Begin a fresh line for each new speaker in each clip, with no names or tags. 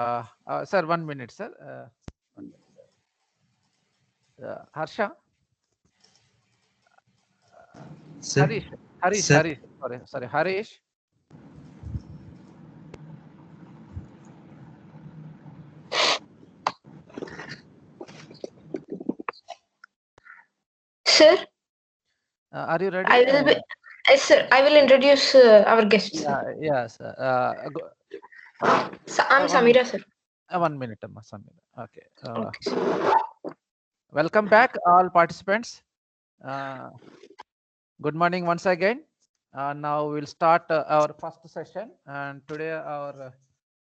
Sir, 1 minute, sir. 1 minute. Harsha?
Sir,
Harish,
sir.
sorry, Harish.
Sir,
Are you ready?
I will be. Yes, sir. I will introduce our guests.
Yes.
So, I'm Samira, sir.
1 minute, Amma, Samira. Okay.
Okay.
Welcome back, all participants. Good morning once again. Now we'll start our first session, and today our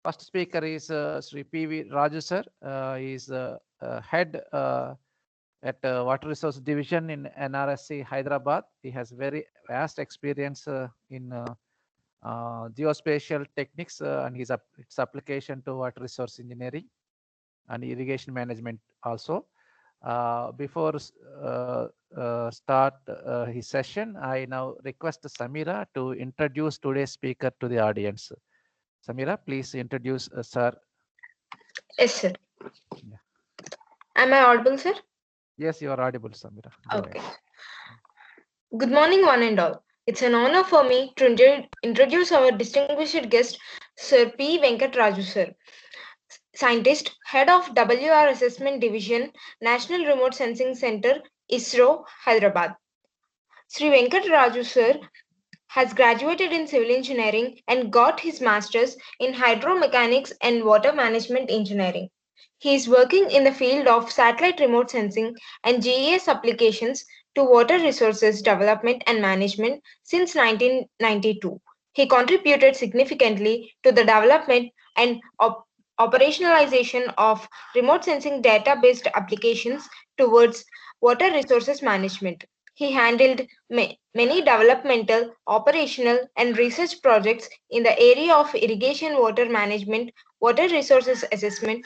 first speaker is Sri P.V. Raju sir. He is head at Water Resource Division in NRSC Hyderabad. He has very vast experience in geospatial techniques and its application to water resource engineering and irrigation management also. Before start his session, I now request Samira to introduce today's speaker to the audience. Samira, please introduce sir.
Yes, sir.
Yeah.
Am I audible, sir?
Yes, you are audible, Samira. Go
Okay.
ahead.
Good morning, one and all. It's an honor for me to introduce our distinguished guest, Sir P. Venkat Raju, sir. Scientist, Head of WR Assessment Division, National Remote Sensing Center, ISRO, Hyderabad. Sri Venkat Raju, sir, has graduated in civil engineering and got his master's in hydromechanics and water management engineering. He is working in the field of satellite remote sensing and GIS applications to water resources development and management since 1992. He contributed significantly to the development and operationalization of remote sensing data-based applications towards water resources management. He handled many developmental, operational, and research projects in the area of irrigation water management, water resources assessment,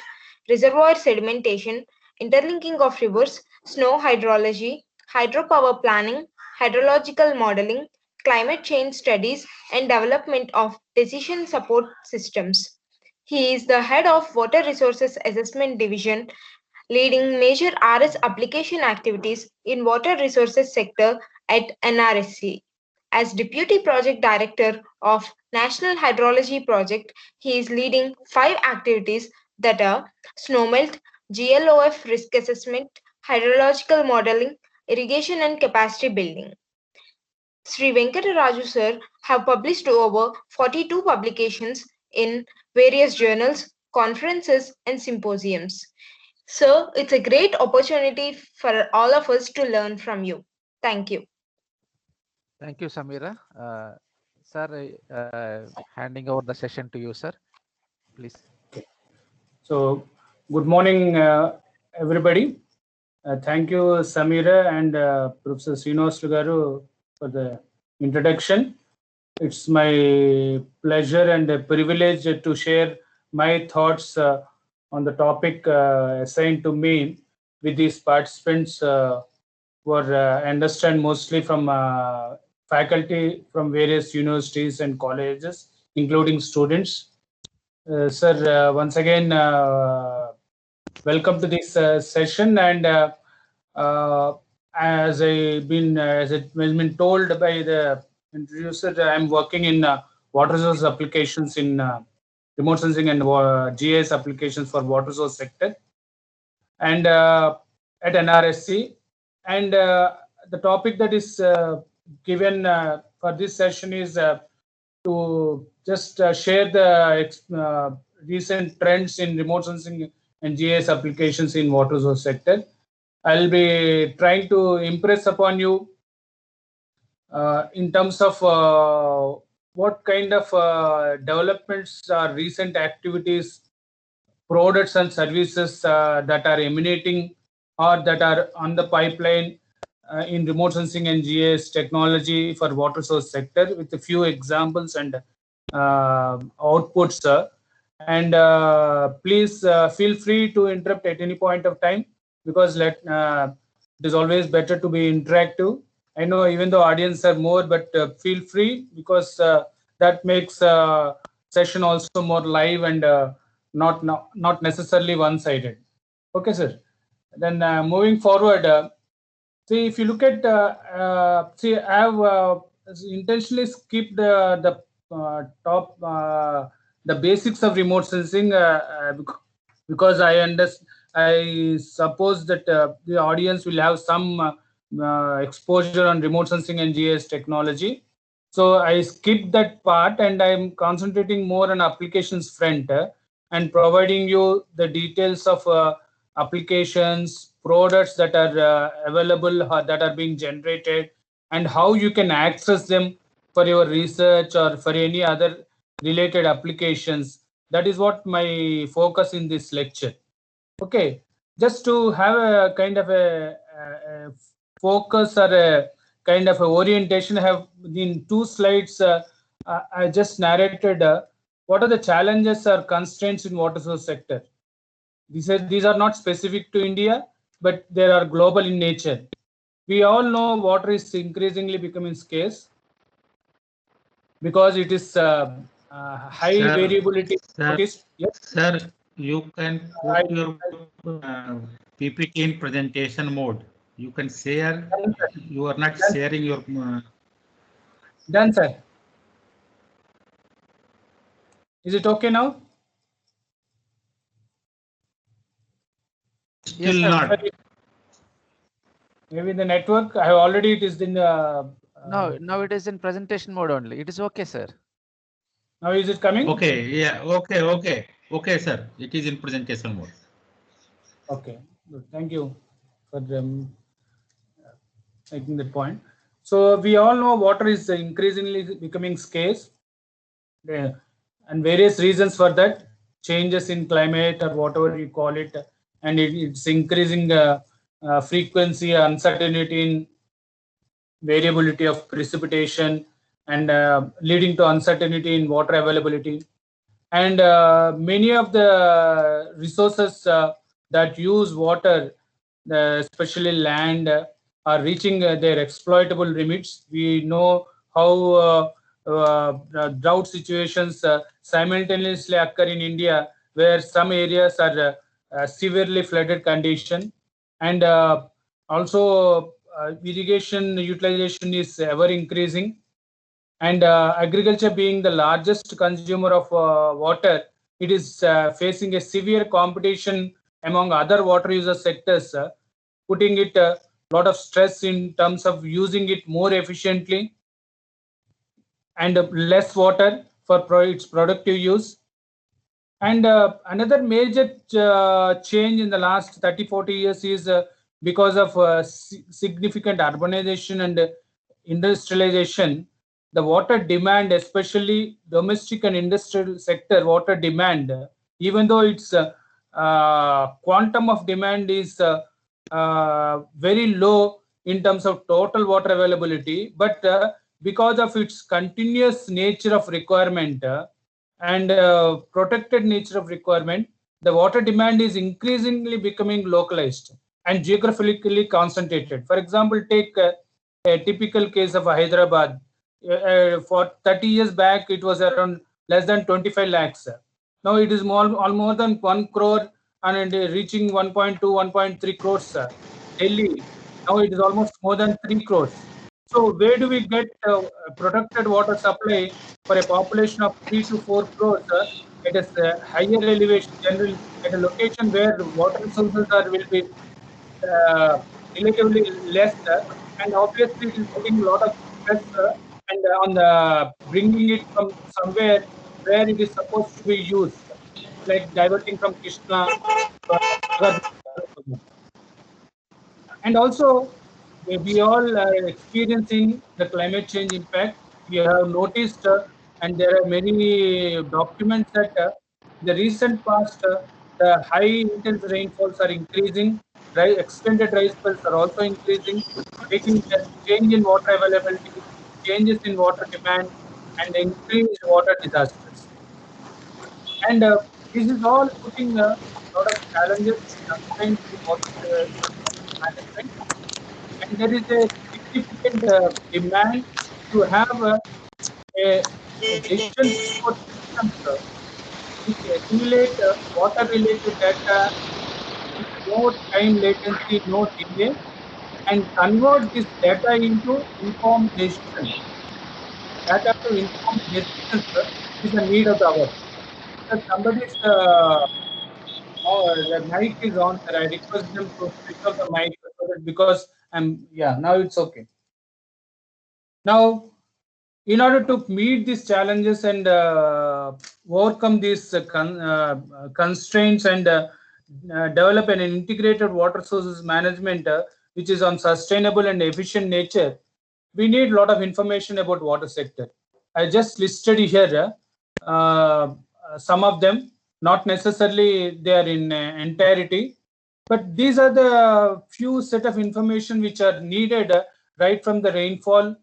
reservoir sedimentation, interlinking of rivers, snow hydrology, hydropower planning, hydrological modeling, climate change studies, and development of decision support systems. He is the head of Water Resources Assessment Division, leading major RS application activities in water resources sector at NRSC. As Deputy Project Director of National Hydrology Project, he is leading 5 activities that are snowmelt, GLOF risk assessment, hydrological modeling, irrigation and capacity building. Sri Venkataraju sir have published over 42 publications in various journals, conferences and symposiums. Sir, it's a great opportunity for all of us to learn from you. Thank you.
Thank you, Samira. Sir, handing over the session to you, sir. Please.
Okay. So, good morning, everybody. Thank you, Samira and Professor Srinivas Garu for the introduction. It's my pleasure and a privilege to share my thoughts on the topic assigned to me with these participants who are, I understand, mostly from faculty from various universities and colleges, including students. Sir, once again, welcome to this session. And as it has been told by the introducer, I'm working in water resource applications in remote sensing and GIS applications for water resource sector, and at NRSC. And the topic that is given for this session is to just share the recent trends in remote sensing and GIS applications in water resource sector. I'll be trying to impress upon you in terms of what kind of developments or recent activities, products and services that are emanating or that are on the pipeline in remote sensing and GIS technology for water source sector, with a few examples and outputs. And please feel free to interrupt at any point of time, because it is always better to be interactive. I know even though audience are more, but feel free, because that makes session also more live and not necessarily one-sided. Okay, sir. Then moving forward, see if you look at see, I have intentionally skipped the top the basics of remote sensing because I suppose that the audience will have some exposure on remote sensing and GIS technology. So I skipped that part and I'm concentrating more on applications front and providing you the details of applications, products that are available, that are being generated, and how you can access them for your research or for any other related applications. That is what my focus in this lecture. Okay, just to have a kind of a focus or a kind of a orientation, I have in 2 slides I just narrated what are the challenges or constraints in water source sector. These are not specific to India, but they are global in nature. We all know water is increasingly becoming scarce because it is high variability.
Yes. Sir, you can put your PPT in presentation mode. You can share. You are not sharing your.
Done, sir. Is it okay now?
Still yes, not.
Maybe the network. I have already. It is in.
No, now it is in presentation mode only. It is okay, sir.
Now is it coming?
Okay. Yeah. Okay. Okay, sir. It is in presentation mode.
Okay. Good. Thank you for making that point. So we all know water is increasingly becoming scarce, and various reasons for that: changes in climate or whatever you call it, and it's increasing frequency, uncertainty in variability of precipitation, and leading to uncertainty in water availability. And many of the resources that use water, especially land, are reaching their exploitable limits. We know how drought situations simultaneously occur in India, where some areas are severely flooded condition, and also irrigation utilization is ever increasing. And agriculture being the largest consumer of water, it is facing a severe competition among other water user sectors, putting it a lot of stress in terms of using it more efficiently and less water for its productive use. And another major change in the last 30-40 years is because of significant urbanization and industrialization. The water demand, especially domestic and industrial sector water demand, even though its quantum of demand is very low in terms of total water availability, but because of its continuous nature of requirement and protected nature of requirement, the water demand is increasingly becoming localized and geographically concentrated. For example, take a typical case of Hyderabad. For 30 years back, it was around less than 25 lakhs. Now it is more than 1 crore and reaching 1.2, 1.3 crores. Delhi, now it is almost more than 3 crores. So where do we get protected water supply for a population of 3 to 4 crores at a higher elevation, generally at a location where water resources will be relatively less, and obviously it is putting a lot of stress and on the bringing it from somewhere where it is supposed to be used, like diverting from Krishna. And also, we all are experiencing the climate change impact. We have noticed, and there are many documents that the recent past, the high intense rainfalls are increasing, extended dry spells are also increasing, making the change in water availability, changes in water demand, and increased water disasters. And this is all putting a lot of challenges and constraints in water management. And there is a significant demand to have a decision support system which accumulate water-related data with no time latency, no delay, and convert this data into informed decision. Data to informed decisions is the need of the hour. Somebody's the mic is on, sir. I request them to switch off the mic so that because now it's okay. Now, in order to meet these challenges and overcome these constraints and develop an integrated water sources management which is on sustainable and efficient nature, we need a lot of information about water sector. I just listed here some of them, not necessarily they are in entirety, but these are the few set of information which are needed right from the rainfall,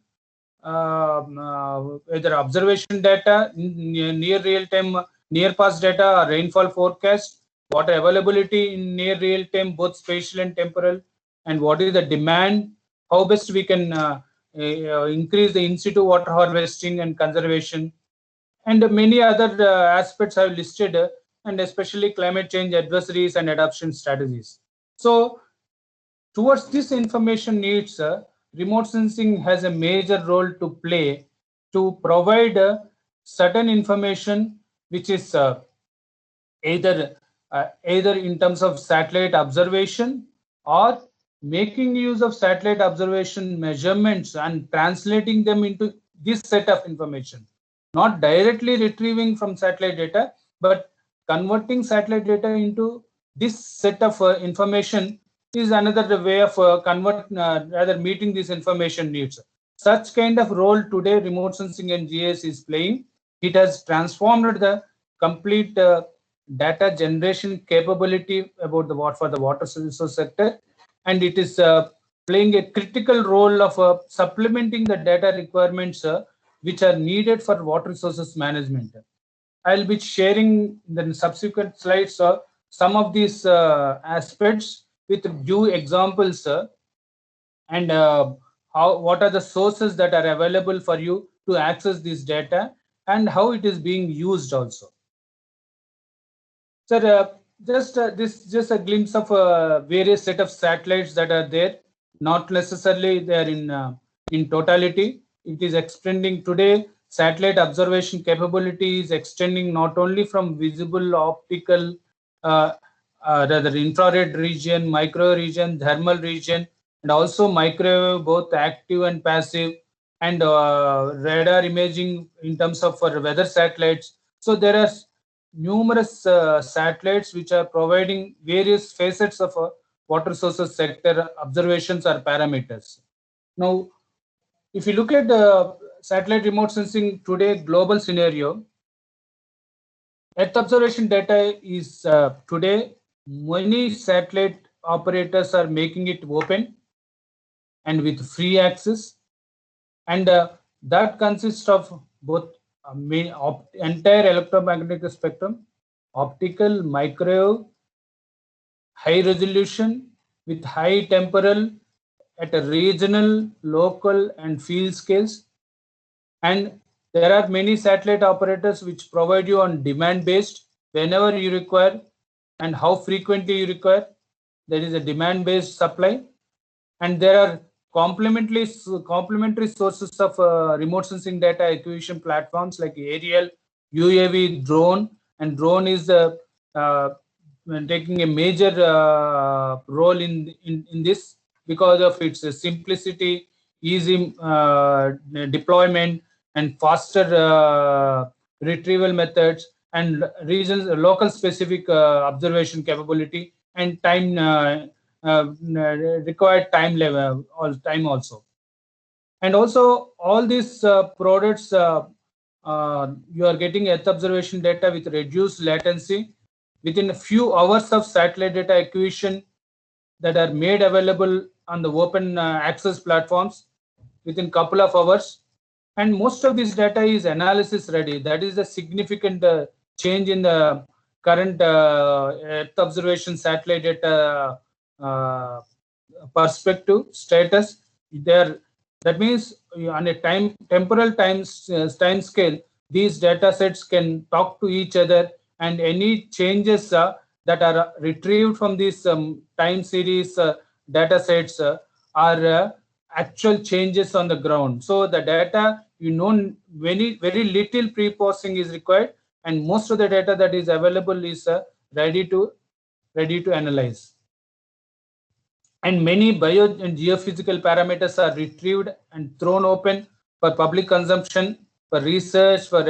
either observation data, near real time, near past data, or rainfall forecast, water availability in near real time, both spatial and temporal, and what is the demand, how best we can increase the in situ water harvesting and conservation, and many other aspects I have listed, and especially climate change advisories and adoption strategies. So towards this information needs, remote sensing has a major role to play to provide certain information which is either in terms of satellite observation or making use of satellite observation measurements and translating them into this set of information, not directly retrieving from satellite data, but converting satellite data into this set of information is another way of rather meeting these information needs. Such kind of role today remote sensing and GIS is playing. It has transformed the complete data generation capability about the water resource sector, and it is playing a critical role of supplementing the data requirements which are needed for water resources management. I'll be sharing in the subsequent slides some of these aspects with due examples and what are the sources that are available for you to access this data and how it is being used also. Sir, just a glimpse of various set of satellites that are there. Not necessarily they are in totality. It is extending today. Satellite observation capability is extending not only from visible, optical, rather infrared region, micro region, thermal region, and also microwave, both active and passive, and radar imaging in terms of for weather satellites. So there are numerous satellites which are providing various facets of water sources sector observations or parameters. Now, if you look at satellite remote sensing today global scenario, Earth observation data is today many satellite operators are making it open and with free access, and that consists of both entire electromagnetic spectrum, optical, microwave, high resolution with high temporal at a regional, local, and field scales. And there are many satellite operators which provide you on demand based whenever you require and how frequently you require. There is a demand based supply, and there are complementary sources of remote sensing data acquisition platforms like aerial, UAV, drone, and drone is taking a major role in this because of its simplicity, easy deployment, and faster retrieval methods, and regions local specific observation capability and time required time level or time also. And also all these products you are getting Earth observation data with reduced latency within a few hours of satellite data acquisition that are made available on the open access platforms within couple of hours. And most of this data is analysis ready. That is a significant change in the current Earth observation satellite data perspective status. That means on a temporal time scale, these data sets can talk to each other and any changes that are retrieved from these time series data sets are actual changes on the ground. So the data, very little pre-processing is required, and most of the data that is available is ready to analyze. And many bio and geophysical parameters are retrieved and thrown open for public consumption, for research, for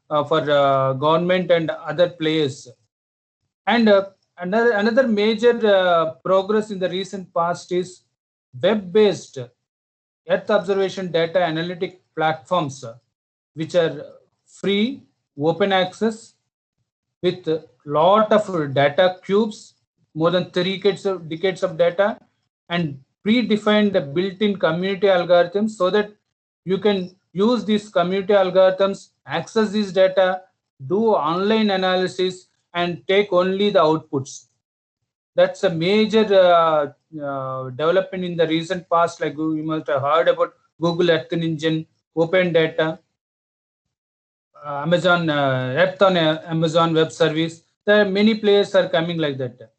government and other players. And another major progress in the recent past is web-based Earth observation data analytic platforms, which are free, open access, with a lot of data cubes, more than 3 decades of data, and predefined built-in community algorithms, so that you can use these community algorithms, access these data, do online analysis, and take only the outputs. That's a major development in the recent past. Like you must have heard about Google Earth Engine, Open Data, Amazon Earth on Amazon Web Service. There are many players are coming like that.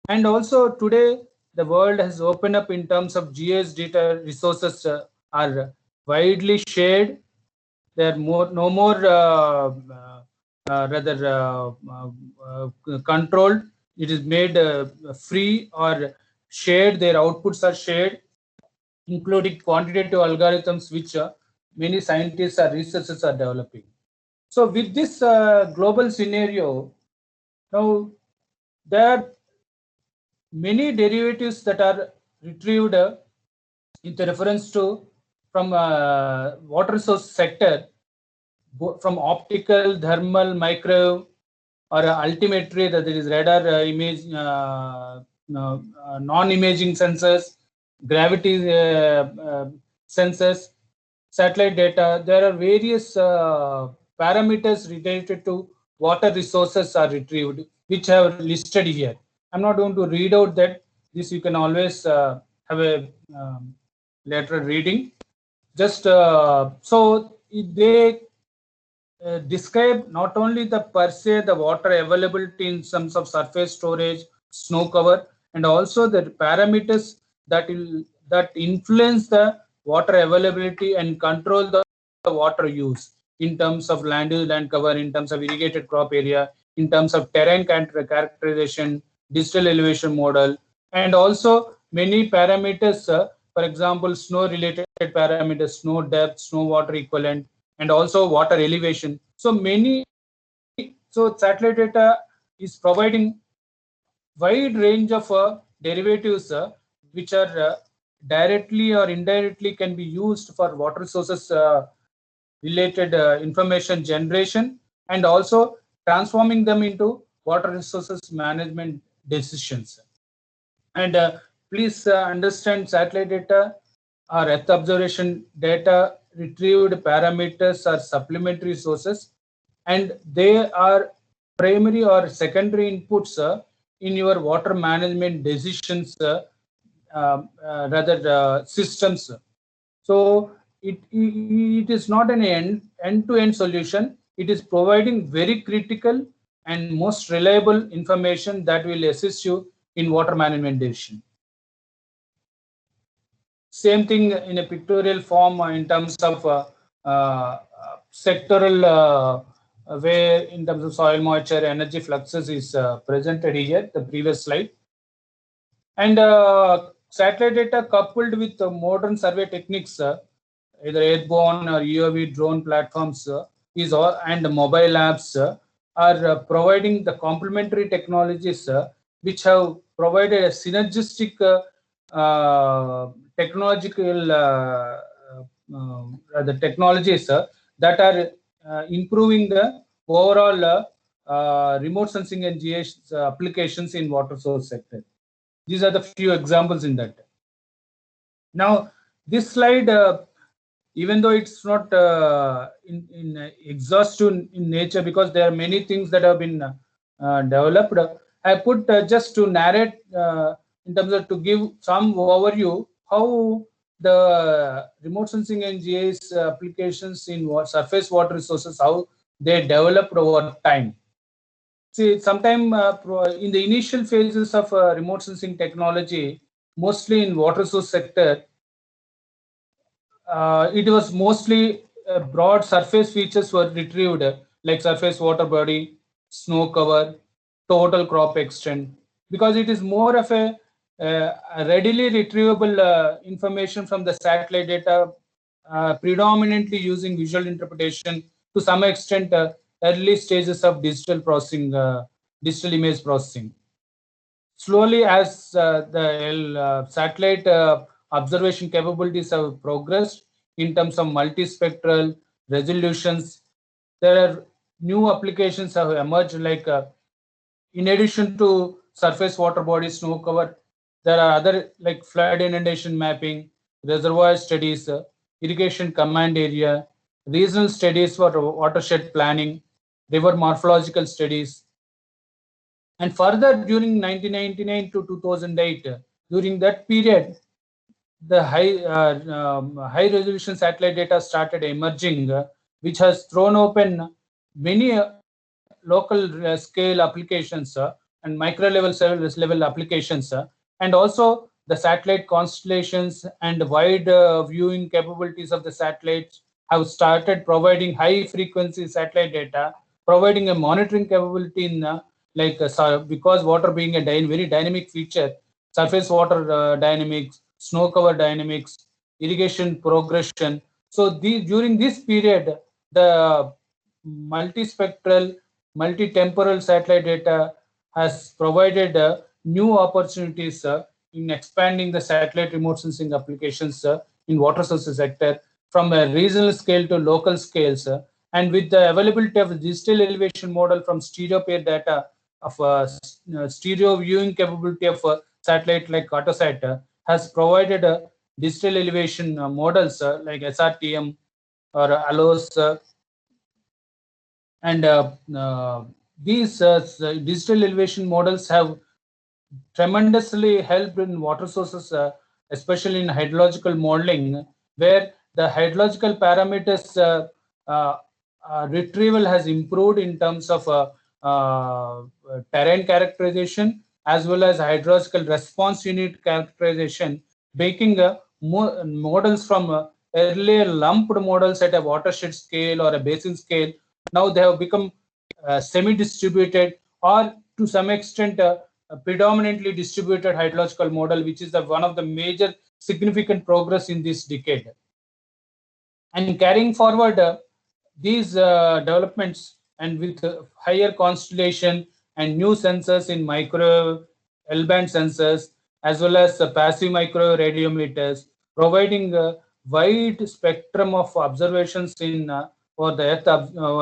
And also today, the world has opened up in terms of GIS data resources are widely shared. There are no more controlled. It is made free or shared. Their outputs are shared, including quantitative algorithms, which many scientists or researchers are developing. So with this global scenario, now there are many derivatives that are retrieved with reference to from water resource sector, from optical, thermal, microwave, or altimetry, that is radar image, non-imaging sensors, gravity sensors, satellite data. There are various parameters related to water resources are retrieved, which I have listed here. I'm not going to read out that. This you can always have a later reading. Just so they describe not only the per se the water availability in terms of surface storage, snow cover, and also the parameters that influence the water availability and control the water use in terms of land use, land cover, in terms of irrigated crop area, in terms of terrain characterization, digital elevation model, and also many parameters, for example, snow related parameters, snow depth, snow water equivalent, and also water elevation. So satellite data is providing wide range of derivatives which are directly or indirectly can be used for water resources related information generation, and also transforming them into water resources management decisions. And please understand, satellite data or Earth observation data retrieved parameters are supplementary sources, and they are primary or secondary inputs in your water management decisions, systems. So it is not an end-to-end solution. It is providing very critical and most reliable information that will assist you in water management decision. Same thing in a pictorial form in terms of sectoral where in terms of soil moisture, energy fluxes is presented here, the previous slide. And satellite data coupled with modern survey techniques, either airborne or UAV drone platforms and mobile apps are providing the complementary technologies which have provided a synergistic technological the technologies that are improving the overall remote sensing and GIS applications in water source sector. These are the few examples in that. Now, this slide, even though it's not exhaustive in nature, because there are many things that have been developed, I put just to narrate in terms of to give some overview how the remote sensing and GIS applications in surface water resources, how they developed over time. See, sometime in the initial phases of remote sensing technology, mostly in water source sector, it was mostly broad surface features were retrieved, like surface water body, snow cover, total crop extent, because it is more of a readily retrievable information from the satellite data, predominantly using visual interpretation, to some extent early stages of digital processing, digital image processing. Slowly, as the satellite observation capabilities have progressed in terms of multispectral resolutions, there are new applications have emerged, like in addition to surface water body snow cover, there are other like flood inundation mapping, reservoir studies, irrigation command area, regional studies for watershed planning, river morphological studies. And further, during 1999 to 2008, during that period, the high resolution satellite data started emerging, which has thrown open many local scale applications and micro level applications, and also the satellite constellations and wide viewing capabilities of the satellites have started providing high frequency satellite data, providing a monitoring capability in because water being a very dynamic feature, surface water dynamics, snow cover dynamics, irrigation progression. So during this period, the multispectral, multi-temporal satellite data has provided new opportunities in expanding the satellite remote sensing applications in water sources sector from a regional scale to local scales. And with the availability of digital elevation model from stereo pair data of stereo viewing capability of satellite like Watershed has provided digital elevation models like SRTM or ALOS, and these digital elevation models have tremendously helped in water sources, especially in hydrological modeling, where the hydrological parameters retrieval has improved in terms of terrain characterization as well as hydrological response unit characterization, making models from earlier lumped models at a watershed scale or a basin scale. Now they have become semi-distributed or to some extent predominantly distributed hydrological model, which is one of the major significant progress in this decade. And carrying forward these developments, and with higher constellation and new sensors in micro L-band sensors as well as passive micro radiometers, providing a wide spectrum of observations in over the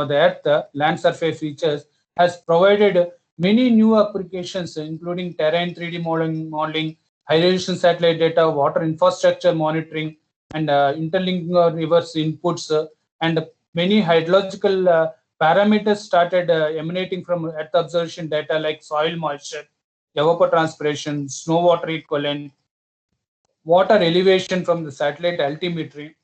Earth land surface features, has provided many new applications, including terrain 3D modeling, high resolution satellite data, water infrastructure monitoring, and interlinking reverse inputs, and many hydrological parameters started emanating from Earth observation data like soil moisture, evapotranspiration, snow water equivalent, water elevation from the satellite altimetry.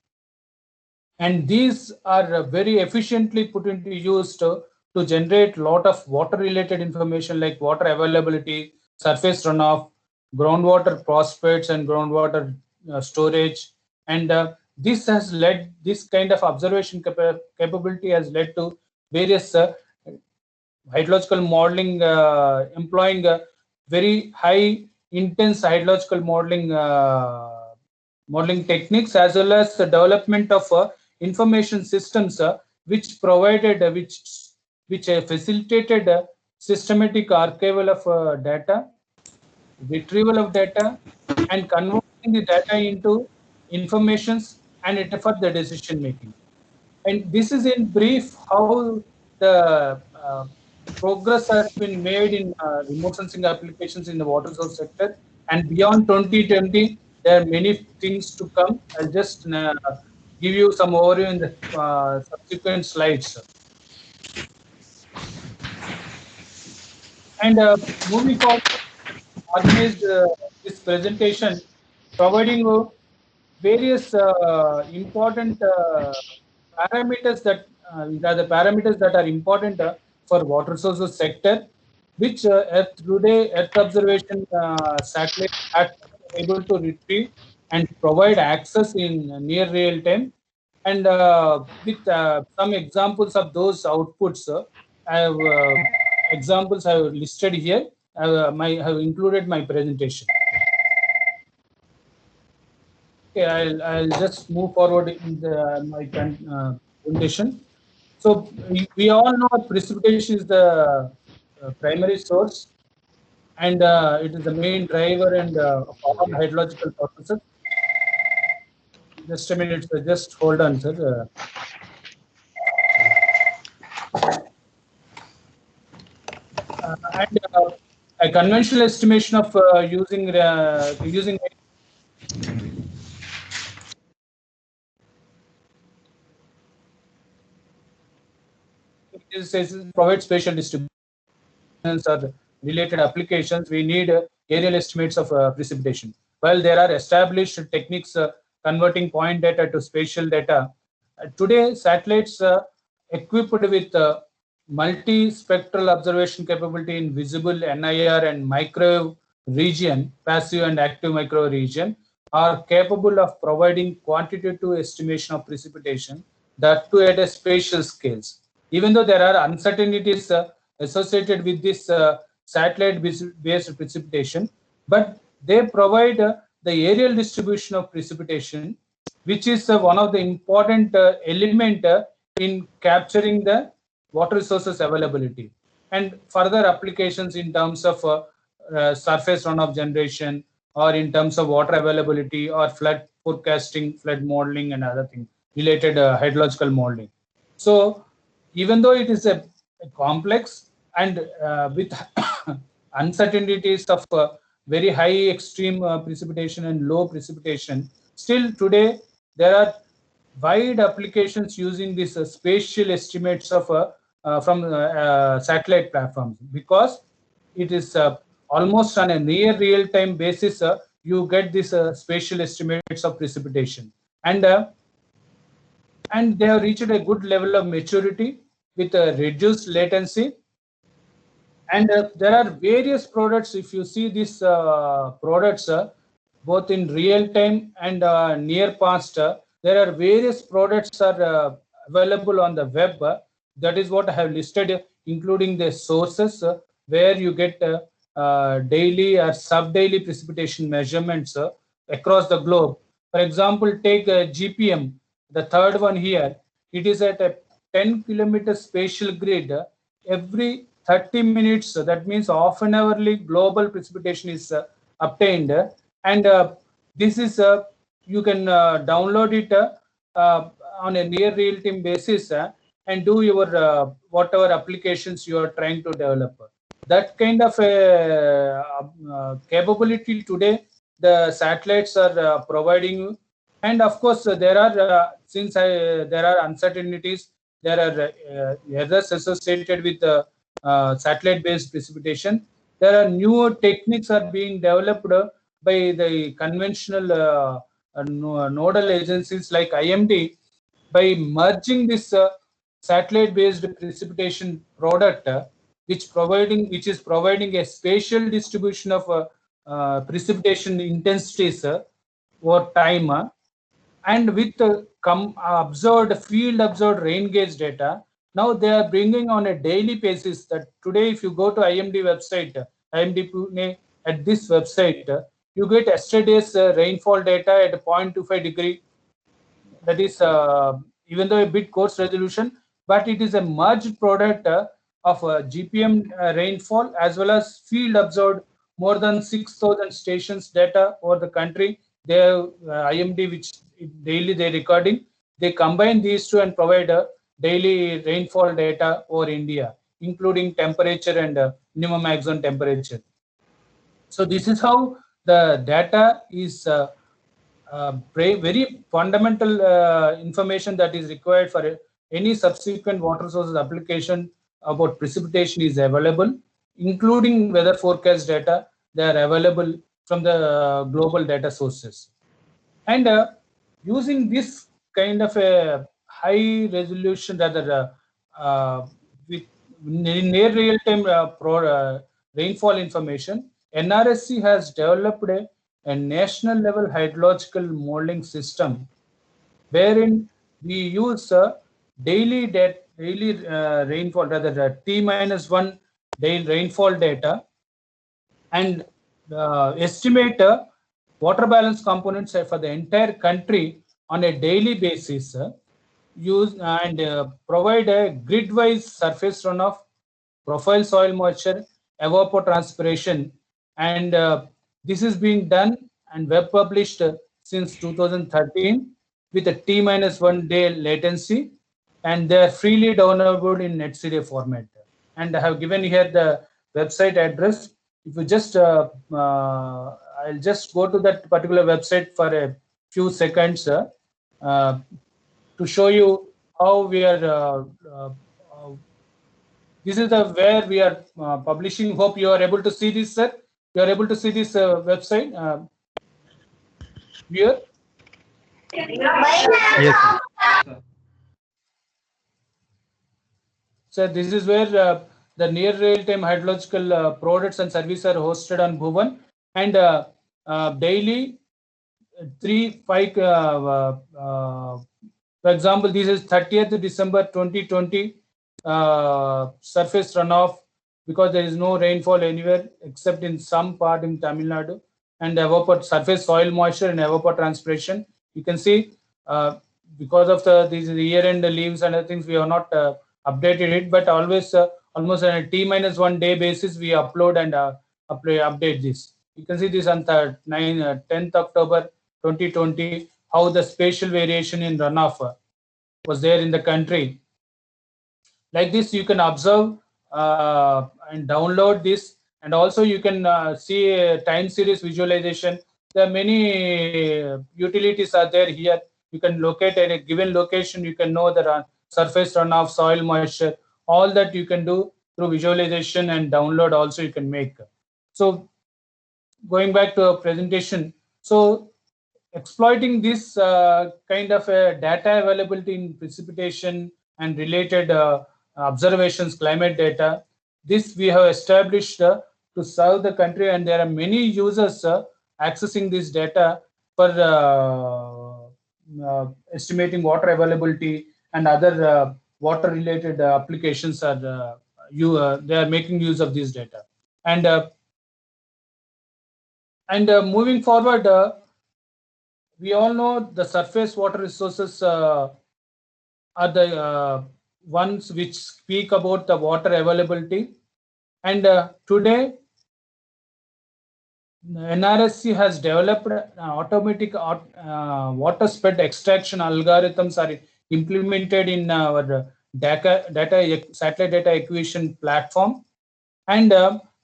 And these are very efficiently put into use to generate a lot of water related information like water availability, surface runoff, groundwater prospects and groundwater storage. And this kind of observation capability has led to various hydrological modeling, employing very high intense hydrological modeling techniques, as well as the development of information systems which provided which facilitated systematic archival of data, retrieval of data, and converting the data into informations and it for the decision making. And this is in brief how the progress has been made in remote sensing applications in the water source sector. And beyond 2020, there are many things to come. I'll just give you some overview in the subsequent slides. And moving forward, organized this presentation, providing various important parameters that are important for water sources sector, which Earth observation satellite are able to retrieve and provide access in near real time. And with some examples of those outputs, I have examples I have listed here. I have included my presentation. Okay, I'll just move forward in my presentation. So we all know precipitation is the primary source, and it is the main driver and of all hydrological processes. Just a minute, sir. Just hold on, sir. And a conventional estimation of using provide spatial distributions or related applications. We need aerial estimates of precipitation. While there are established techniques converting point data to spatial data, today satellites equipped with multi-spectral observation capability in visible, NIR, and microwave region, passive and active microwave region, are capable of providing quantitative estimation of precipitation, that too at a spatial scales. Even though there are uncertainties associated with this satellite-based precipitation, but they provide the aerial distribution of precipitation, which is one of the important element in capturing the water resources availability, and further applications in terms of surface runoff generation, or in terms of water availability, or flood forecasting, flood modeling, and other things related hydrological modeling. So even though it is a complex and with uncertainties of very high extreme precipitation and low precipitation, still today there are wide applications using these spatial estimates of from satellite platforms, because it is almost on a near real-time basis. You get this spatial estimates of precipitation, and they have reached a good level of maturity with a reduced latency. And there are various products. If you see these products, both in real time and near past, there are various products are available on the web. That is what I have listed, including the sources where you get daily or sub-daily precipitation measurements across the globe. For example, take GPM, the third one here. It is at a 10-kilometer spatial grid. Every 30 minutes, that means half an hourly global precipitation is obtained. And this is, you can download it on a near real-time basis and do your whatever applications you are trying to develop. That kind of capability today the satellites are providing. And of course, there are since there are uncertainties, there are errors associated with satellite-based precipitation. There are newer techniques are being developed by the conventional nodal agencies like IMD, by merging this satellite-based precipitation product, which is providing a spatial distribution of precipitation intensities over time, and with field observed rain gauge data. Now they are bringing on a daily basis. That today, if you go to IMD website, IMD Pune, at this website, you get yesterday's rainfall data at 0.25 degree. That is, even though a bit coarse resolution, but it is a merged product of GPM rainfall as well as field observed more than 6,000 stations data over the country. They have IMD, which daily they recording. They combine these two and provide daily rainfall data over India, including temperature and minimum maximum temperature. So this is how the data is very fundamental information that is required for any subsequent water sources application about precipitation is available, including weather forecast data. They are available from the global data sources. And using this kind of a high resolution, rather in near real-time rainfall information, NRSC has developed a national level hydrological modeling system wherein we use daily rainfall, rather T-1 daily rainfall data, and estimate water balance components for the entire country on a daily basis. Use and provide a grid-wise surface runoff, profile soil moisture, evapotranspiration, and this is being done and web published since 2013 with a T-1 day latency, and they are freely downloadable in NetCD format. And I have given here the website address. If you just, I'll just go to that particular website for a few seconds to show you how we are. This is the where we are publishing. Hope you are able to see this, sir. You are able to see this website here.
Yes, sir.
So this is where the near real-time hydrological products and services are hosted on Bhuvan, and daily 3-5. For example, this is 30th December 2020 surface runoff, because there is no rainfall anywhere except in some part in Tamil Nadu, and surface soil moisture and evapotranspiration. You can see because of these year-end leaves and other things, we have not updated it, but always almost on a T-1 day basis we upload and update this. You can see this on 10th October 2020, how the spatial variation in runoff was there in the country. Like this, you can observe and download this, and also you can see a time series visualization. There are many utilities are there here. You can locate at a given location. You can know the surface runoff, soil moisture, all that you can do through visualization, and download also you can make. So going back to our presentation, so exploiting this kind of data availability in precipitation and related observations, climate data, this we have established to serve the country, and there are many users accessing this data for estimating water availability and other water related applications are they are making use of this data. And moving forward, we all know the surface water resources are the ones which speak about the water availability, and today NRSC has developed automatic water spread extraction algorithms are implemented in our satellite data acquisition platform, and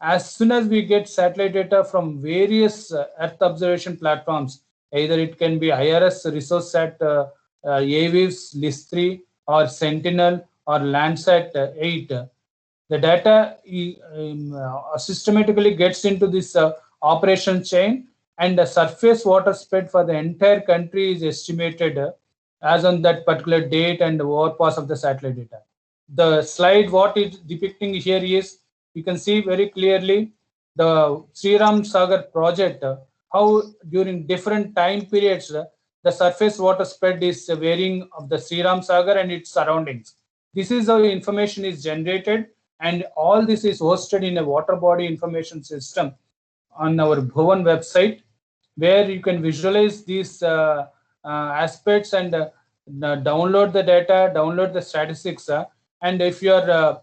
as soon as we get satellite data from various Earth observation platforms, either it can be IRS ResourceSat AWIVS LIS3 or Sentinel or Landsat 8, the data systematically gets into this operation chain, and the surface water spread for the entire country is estimated as on that particular date and overpass of the satellite data. The slide what is depicting here is, you can see very clearly the Sri Ram Sagar project, how during different time periods the surface water spread is varying of the Sri Ram Sagar and its surroundings. This is how information is generated, and all this is hosted in a water body information system on our Bhuvan website, where you can visualize these aspects and download the data, download the statistics, and if you are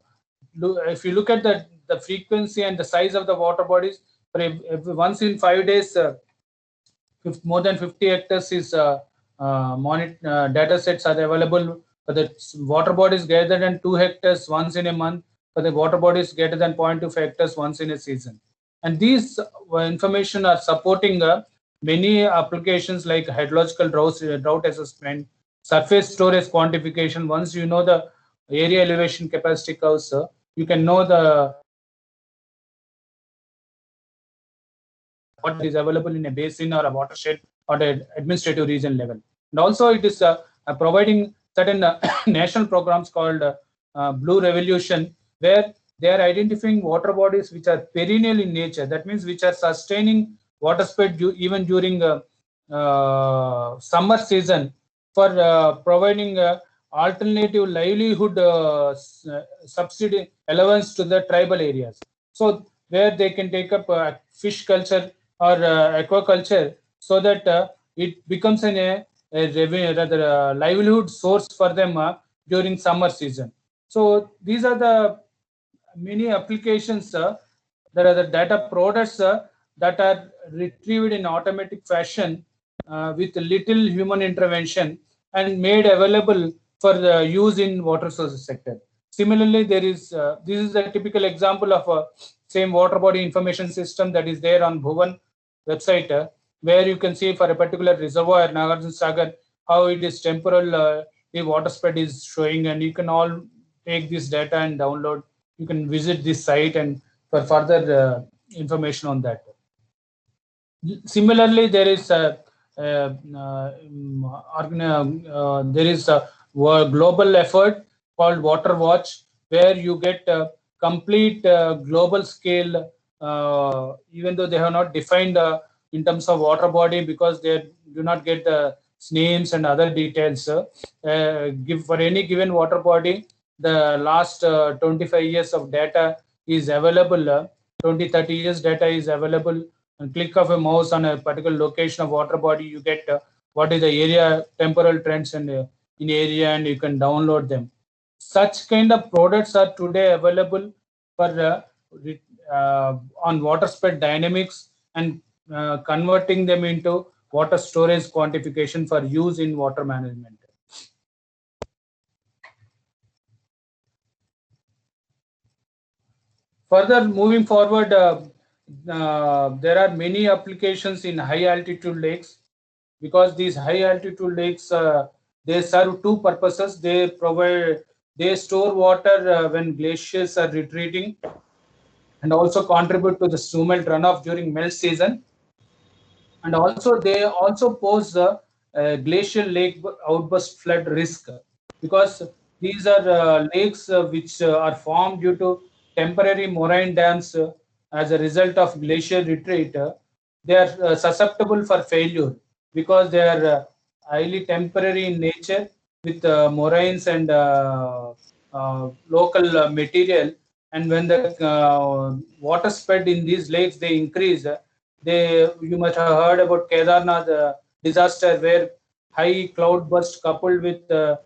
if you look at the frequency and the size of the water bodies, once in 5 days, more than 50 hectares is data sets are available for the water bodies greater than 2 hectares once in a month, for the water bodies greater than 0.25 hectares once in a season. And these information are supporting many applications like hydrological drought assessment, surface storage quantification. Once you know the area elevation capacity curves, you can know the what is available in a basin or a watershed or an administrative region level. And also it is providing certain national programs called Blue Revolution, where they are identifying water bodies which are perennial in nature. That means which are sustaining water spread even during summer season for providing alternative livelihood subsidy allowance to the tribal areas. So where they can take up fish culture or aquaculture, so that it becomes a revenue, rather livelihood source for them during summer season. So these are the many applications. There are the data products that are retrieved in automatic fashion with little human intervention and made available for use in water sources sector. Similarly, there is this is a typical example of a same water body information system that is there on Bhuvan website, where you can see for a particular reservoir, Nagarjuna Sagar, how it is temporal, the water spread is showing, and you can all take this data and download. You can visit this site and for further information on that. Similarly, there is a global effort called Water Watch, where you get complete global scale, even though they have not defined in terms of water body, because they do not get the names and other details. Give for any given water body, the last 25 years of data is available. 20-30 years data is available. And click of a mouse on a particular location of water body, you get what is the area temporal trends and in area, and you can download them. Such kind of products are today available for on water spread dynamics and converting them into water storage quantification for use in water management. Further moving forward, there are many applications in high altitude lakes, because these high altitude lakes they serve two purposes. They store water when glaciers are retreating, and also contribute to the snowmelt runoff during melt season. And also they also pose glacial lake outburst flood risk, because these are lakes which are formed due to temporary moraine dams as a result of glacier retreat. They are susceptible for failure because they are highly temporary in nature, with moraines and local material. And when the water spread in these lakes they increase, you must have heard about Kedarnath disaster, where high cloud burst coupled with a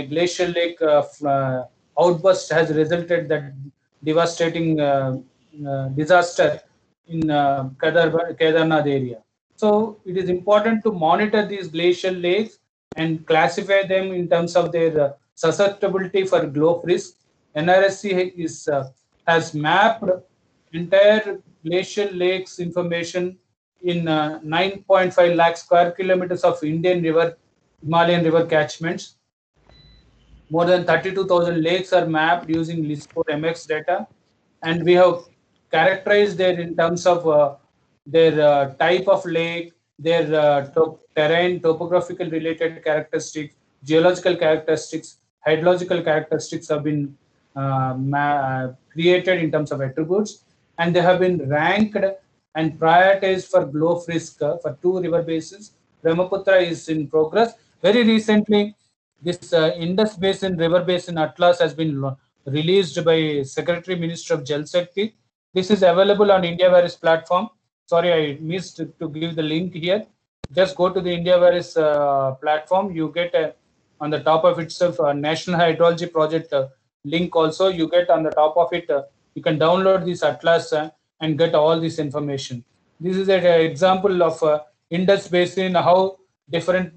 glacial lake outburst has resulted that devastating disaster in Kedarnath area. So it is important to monitor these glacial lakes and classify them in terms of their susceptibility for glow risk. NRSC has mapped entire glacial lakes information in 9.5 lakh square kilometers of Himalayan river catchments. More than 32,000 lakes are mapped using LISCO MX data, and we have characterized there in terms of their type of lake, their terrain, topographical related characteristics, geological characteristics, hydrological characteristics have been created in terms of attributes, and they have been ranked and prioritized for glow risk for two river basins. Brahmaputra is in progress. Very recently, this Indus Basin River Basin Atlas has been released by Secretary Minister of Jal Shakti. This is available on IndiaVaris platform. Sorry, I missed to give the link here. Just go to the IndiaVaris platform. You get on the top of itself a National Hydrology Project link also. You get on the top of it, you can download this atlas and get all this information. This is an example of Indus Basin, how different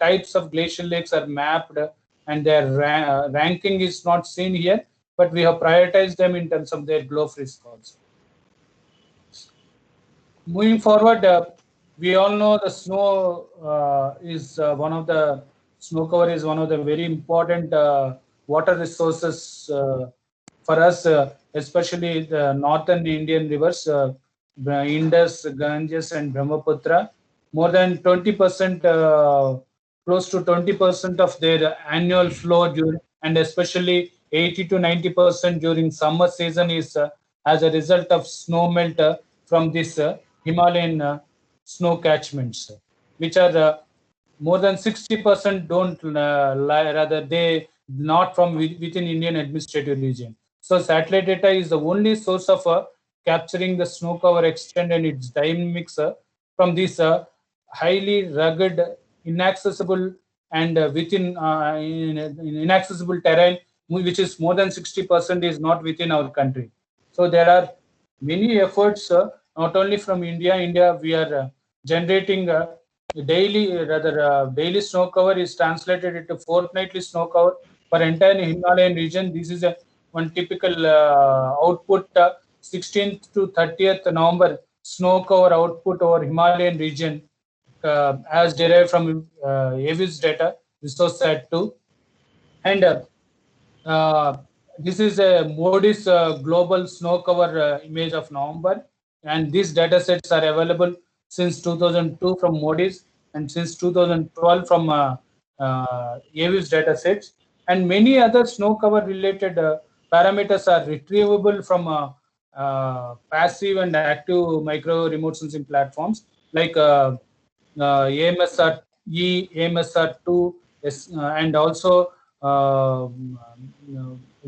types of glacial lakes are mapped, and their ranking is not seen here, but we have prioritized them in terms of their glow risk also. Moving forward, we all know the snow is one of the snow cover is one of the very important water resources for us, especially the northern Indian rivers, Indus, Ganges, and Brahmaputra. More than 20%, close to 20% of their annual flow, and especially 80 to 90% during summer season is as a result of snow melt from this Himalayan snow catchments, which are more than 60% don't lie, rather they not from within Indian administrative region. So satellite data is the only source of capturing the snow cover extent and its dynamics from this highly rugged, inaccessible and within inaccessible terrain, which is more than 60% is not within our country. So there are many efforts, not only from India, we are generating daily snow cover is translated into fortnightly snow cover for entire Himalayan region. This is one typical output, 16th to 30th November snow cover output over Himalayan region as derived from AWIS data, resource set 2. And this is a Moody's global snow cover image of November. And these data sets are available since 2002 from Moody's and since 2012 from AWIS data sets. And many other snow cover related parameters are retrievable from passive and active micro remote sensing platforms like AMSR-E, AMSR-2, and also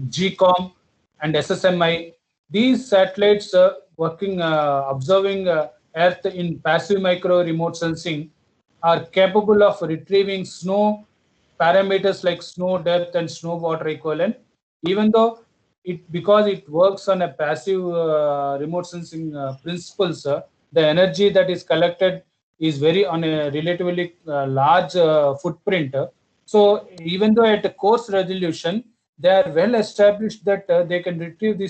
GCOM and SSMI. These satellites observing Earth in passive micro remote sensing are capable of retrieving snow parameters like snow depth and snow water equivalent, even though because it works on a passive remote sensing principles, the energy that is collected is very on a relatively large footprint. So even though at a coarse resolution, they are well established that they can retrieve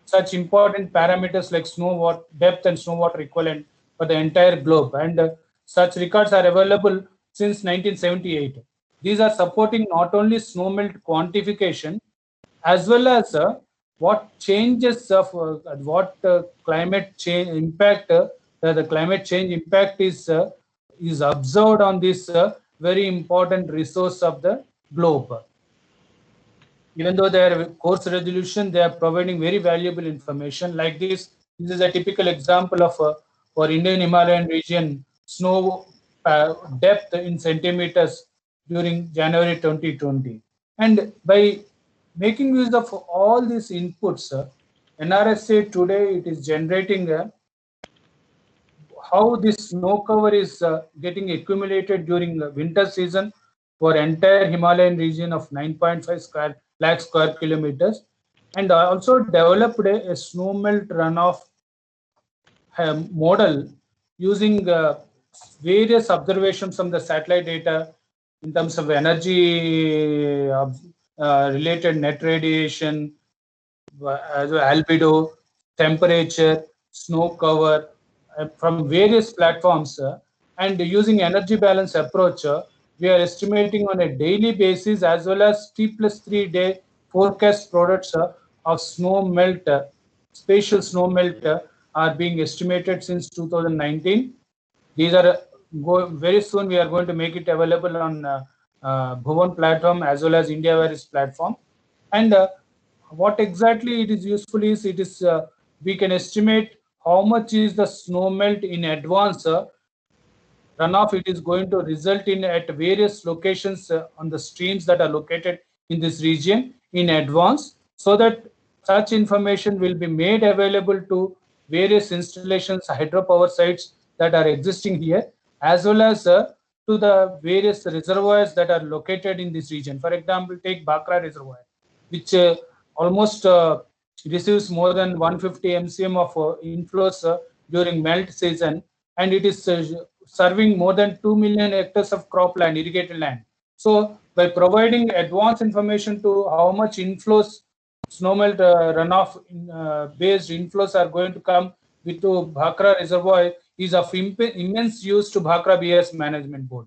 such important parameters like snow water depth and snow water equivalent for the entire globe, and such records are available since 1978. These are supporting not only snow melt quantification as well as what changes of what climate change impact the climate change impact is observed on this very important resource of the globe. Even though they are coarse resolution, they are providing very valuable information like this. This is a typical example of for Indian Himalayan region snow depth in centimeters during January 2020. And by making use of all these inputs, NRSC today it is generating how this snow cover is getting accumulated during the winter season for entire Himalayan region of 9.5 lakh square kilometers, and also developed a snow melt runoff model using various observations from the satellite data in terms of energy related net radiation, albedo, temperature, snow cover from various platforms, and using energy balance approach, we are estimating on a daily basis as well as T+3 day forecast products of snow melt, spatial snow melt are being estimated since 2019. These are very soon we are going to make it available on Bhuvan platform as well as IndiaVaris platform. And what exactly it is useful is we can estimate how much is the snow melt in advance runoff it is going to result in at various locations on the streams that are located in this region in advance, so that such information will be made available to various installations, hydropower sites that are existing here, as well as to the various reservoirs that are located in this region. For example, take Bhakra Reservoir, which almost receives more than 150 MCM of inflows during melt season, and it is serving more than 2 million hectares of cropland, irrigated land. So by providing advanced information to how much inflows, snowmelt runoff based inflows are going to come with Bhakra Reservoir is of immense use to Bhakra BS Management Board.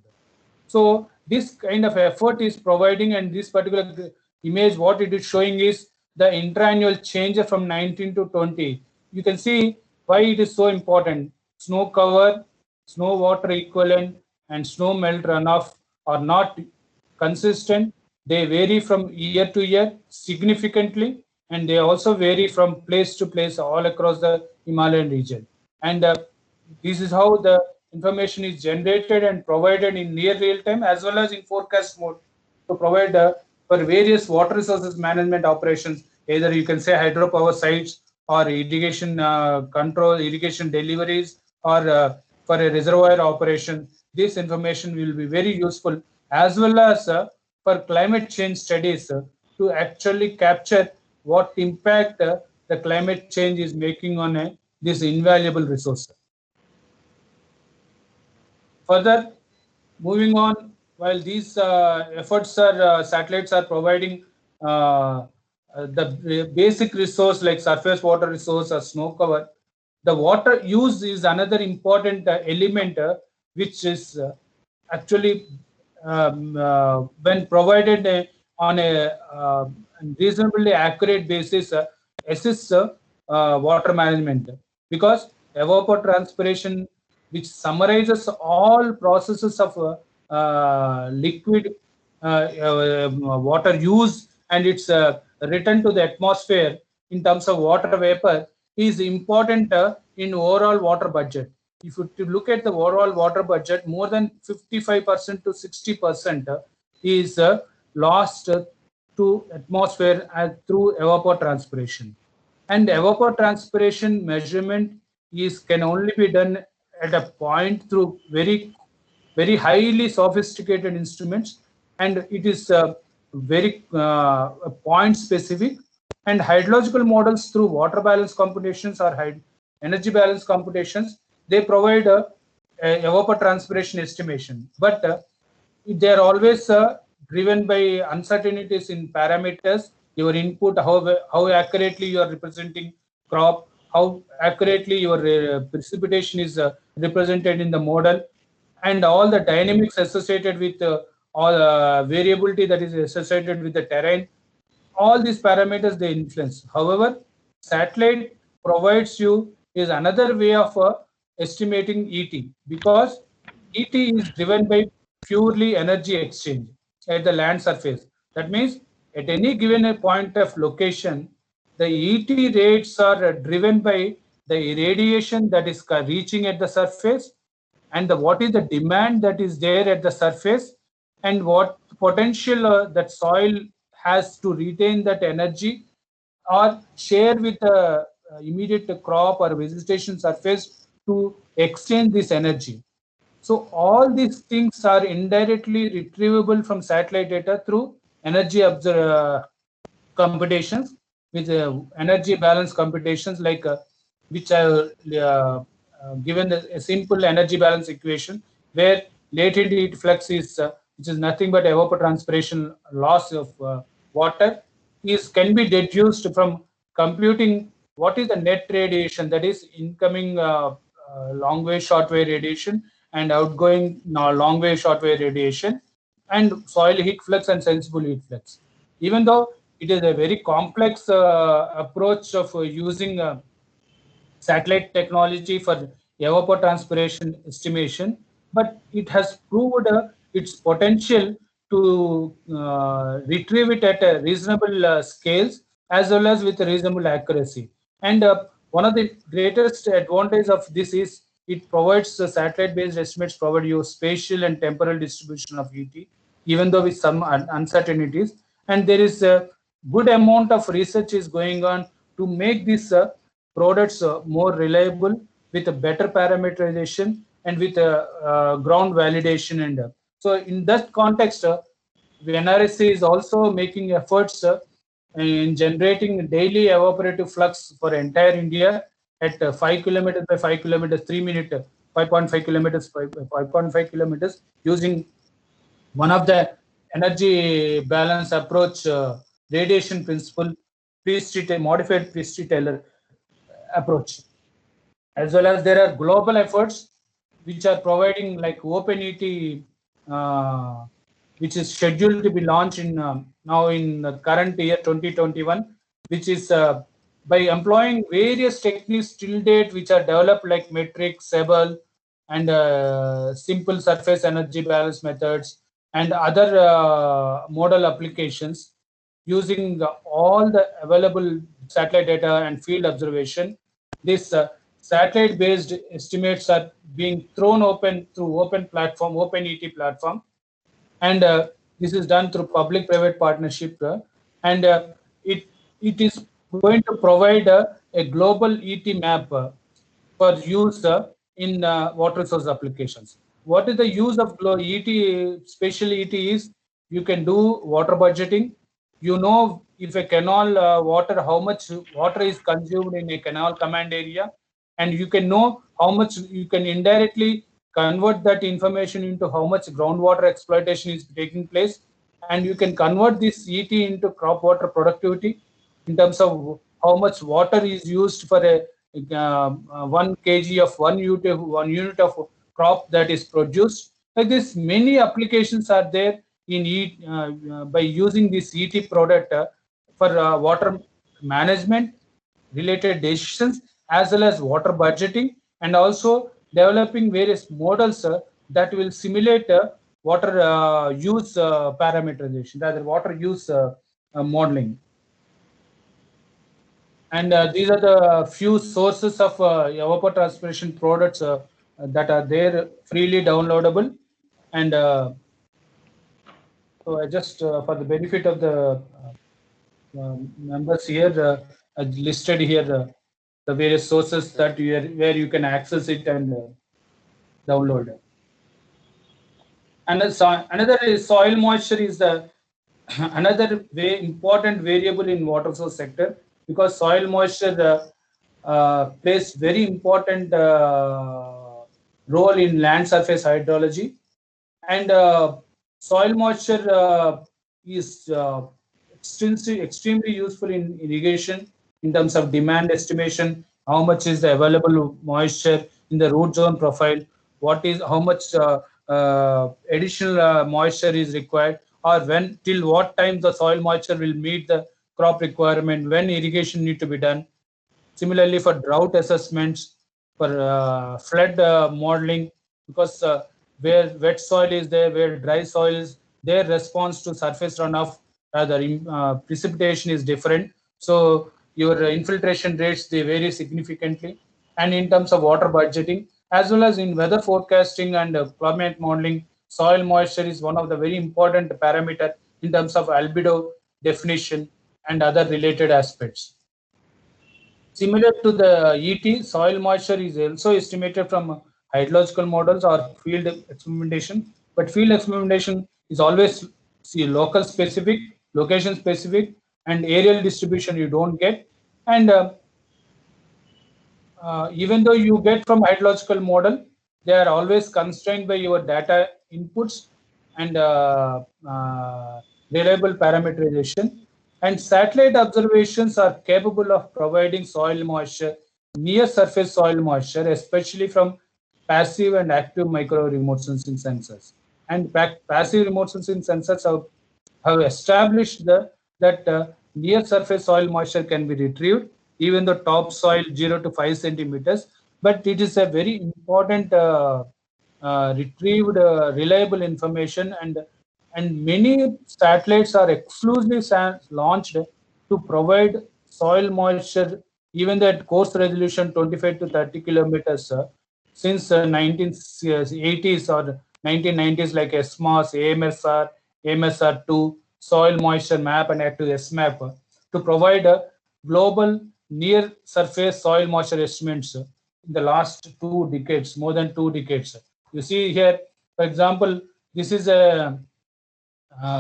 So this kind of effort is providing, and this particular image, what it is showing is the interannual change from 19 to 20. You can see why it is so important. Snow cover, snow water equivalent, and snow melt runoff are not consistent, They vary from year to year significantly, and they also vary from place to place all across the Himalayan region. And this is how the information is generated and provided in near real time as well as in forecast mode to provide for various water resources management operations. Either you can say hydropower sites or irrigation control, irrigation deliveries, or for a reservoir operation. This information will be very useful, as well as for climate change studies to actually capture what impact the climate change is making on this invaluable resource. Further, moving on, while these efforts are satellites are providing the basic resource like surface water resource or snow cover, the water use is another important element which is actually when provided on a reasonably accurate basis assists water management, because evapotranspiration, which summarizes all processes of liquid water use and its return to the atmosphere in terms of water vapor, is important in overall water budget. If you look at the overall water budget, more than 55% to 60% is lost to atmosphere through evapotranspiration. And evapotranspiration measurement can only be done at a point through very highly sophisticated instruments, and it is very point specific. And hydrological models through water balance computations or energy balance computations, they provide a evapotranspiration estimation, but they are always driven by uncertainties in parameters, your input, how accurately you are representing crop, how accurately your precipitation is represented in the model, and all the dynamics associated with all variability that is associated with the terrain. All these parameters, they influence. However, satellite provides you is another way of estimating ET, because ET is driven by purely energy exchange at the land surface. That means at any given point of location, the ET rates are driven by the irradiation that is reaching at the surface, and what is the demand that is there at the surface, and what potential that soil has to retain that energy or share with the immediate crop or vegetation surface to exchange this energy. So all these things are indirectly retrievable from satellite data through energy computations, with energy balance computations, like which are given a simple energy balance equation where latent heat flux is which is nothing but evapotranspiration loss of water can be deduced from computing what is the net radiation, that is incoming long wave short wave radiation and outgoing long wave short wave radiation, and soil heat flux and sensible heat flux. Even though it is a very complex approach of using satellite technology for evapotranspiration estimation, but it has proved its potential to retrieve it at a reasonable scales as well as with reasonable accuracy. And one of the greatest advantage of this is it provides satellite-based estimates provide you spatial and temporal distribution of ET, even though with some uncertainties. And there is a good amount of research is going on to make these products more reliable with a better parameterization and with ground validation. And so in that context, the NRSC is also making efforts in generating daily evaporative flux for entire India at 5 kilometers by 5 kilometers, 3 minute, 5.5 kilometers by 5.5 kilometers, using one of the energy balance approach radiation principle, modified Priestley-Taylor approach. As well as there are global efforts which are providing like OpenET, which is scheduled to be launched in now in the current year 2021, which is by employing various techniques till date which are developed like metric, Sebel, and simple surface energy balance methods, and other model applications using all the available satellite data and field observation. This satellite-based estimates are being thrown open through open platform, open ET platform, and this is done through public-private partnership, and it is going to provide a global ET map for use in water resource applications. What is the use of ET, spatial ET is you can do water budgeting. You know, if a canal water, how much water is consumed in a canal command area, and you can know how much you can indirectly convert that information into how much groundwater exploitation is taking place, and you can convert this ET into crop water productivity in terms of how much water is used for a 1 kg of one unit of crop that is produced. Like this, many applications are there in by using this ET product for water management related decisions, as well as water budgeting, and also developing various models that will simulate water use parameterization, rather water use modeling. And these are the few sources of evapotranspiration products that are there freely downloadable. And so I just, for the benefit of the members here, I listed here the various sources that where you can access it and download it. And another is soil moisture is the another important variable in water source sector, because soil moisture plays very important role in land surface hydrology, and soil moisture is extremely useful in irrigation in terms of demand estimation, how much is the available moisture in the root zone profile, how much additional moisture is required, or when till what time the soil moisture will meet the crop requirement, when irrigation need to be done. Similarly, for drought assessments, for flood modeling, because where wet soil is there, where dry soil is, their response to surface runoff, precipitation is different. So your infiltration rates, they vary significantly. And in terms of water budgeting, as well as in weather forecasting and climate modeling, soil moisture is one of the very important parameter in terms of albedo definition and other related aspects. Similar to the ET, soil moisture is also estimated from hydrological models or field experimentation, but field experimentation is always local specific, location specific, and aerial distribution you don't get. And even though you get from hydrological model, they are always constrained by your data inputs and reliable parameterization. And satellite observations are capable of providing soil moisture, near surface soil moisture, especially from passive and active micro remote sensing sensors. And passive remote sensing sensors have established that near surface soil moisture can be retrieved, even though topsoil 0 to 5 centimeters, but it is a very important retrieved reliable information, and many satellites are exclusively launched to provide soil moisture, even at coarse resolution 25 to 30 kilometers since 1980s or 1990s, like SMOS, AMSR, AMSR2, soil moisture map, and active SMAP to provide global near surface soil moisture estimates in the last 2 decades, more than 2 decades. You see here, for example, this is a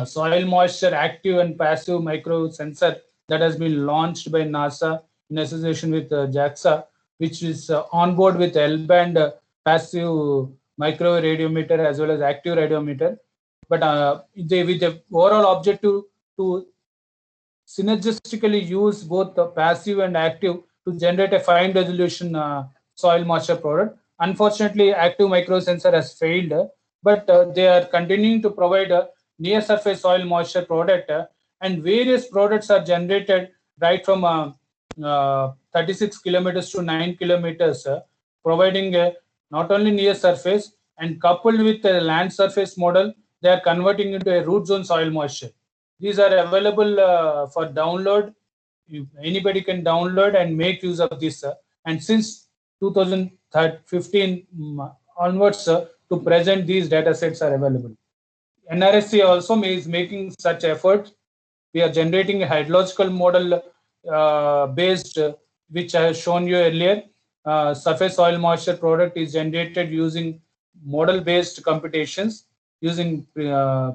soil moisture active and passive micro sensor that has been launched by NASA in association with JAXA, which is on board with L-band passive micro radiometer as well as active radiometer. But with the overall objective to synergistically use both the passive and active to generate a fine resolution soil moisture product. Unfortunately, active micro sensor has failed, but they are continuing to provide a near surface soil moisture product, and various products are generated right from 36 kilometers to 9 kilometers, providing not only near surface, and coupled with the land surface model, they are converting into a root zone soil moisture. These are available for download. Anybody can download and make use of this. And since 2015 onwards to present, these data sets are available. NRSC also is making such effort. We are generating a hydrological model based, which I have shown you earlier. Surface soil moisture product is generated using model based computations using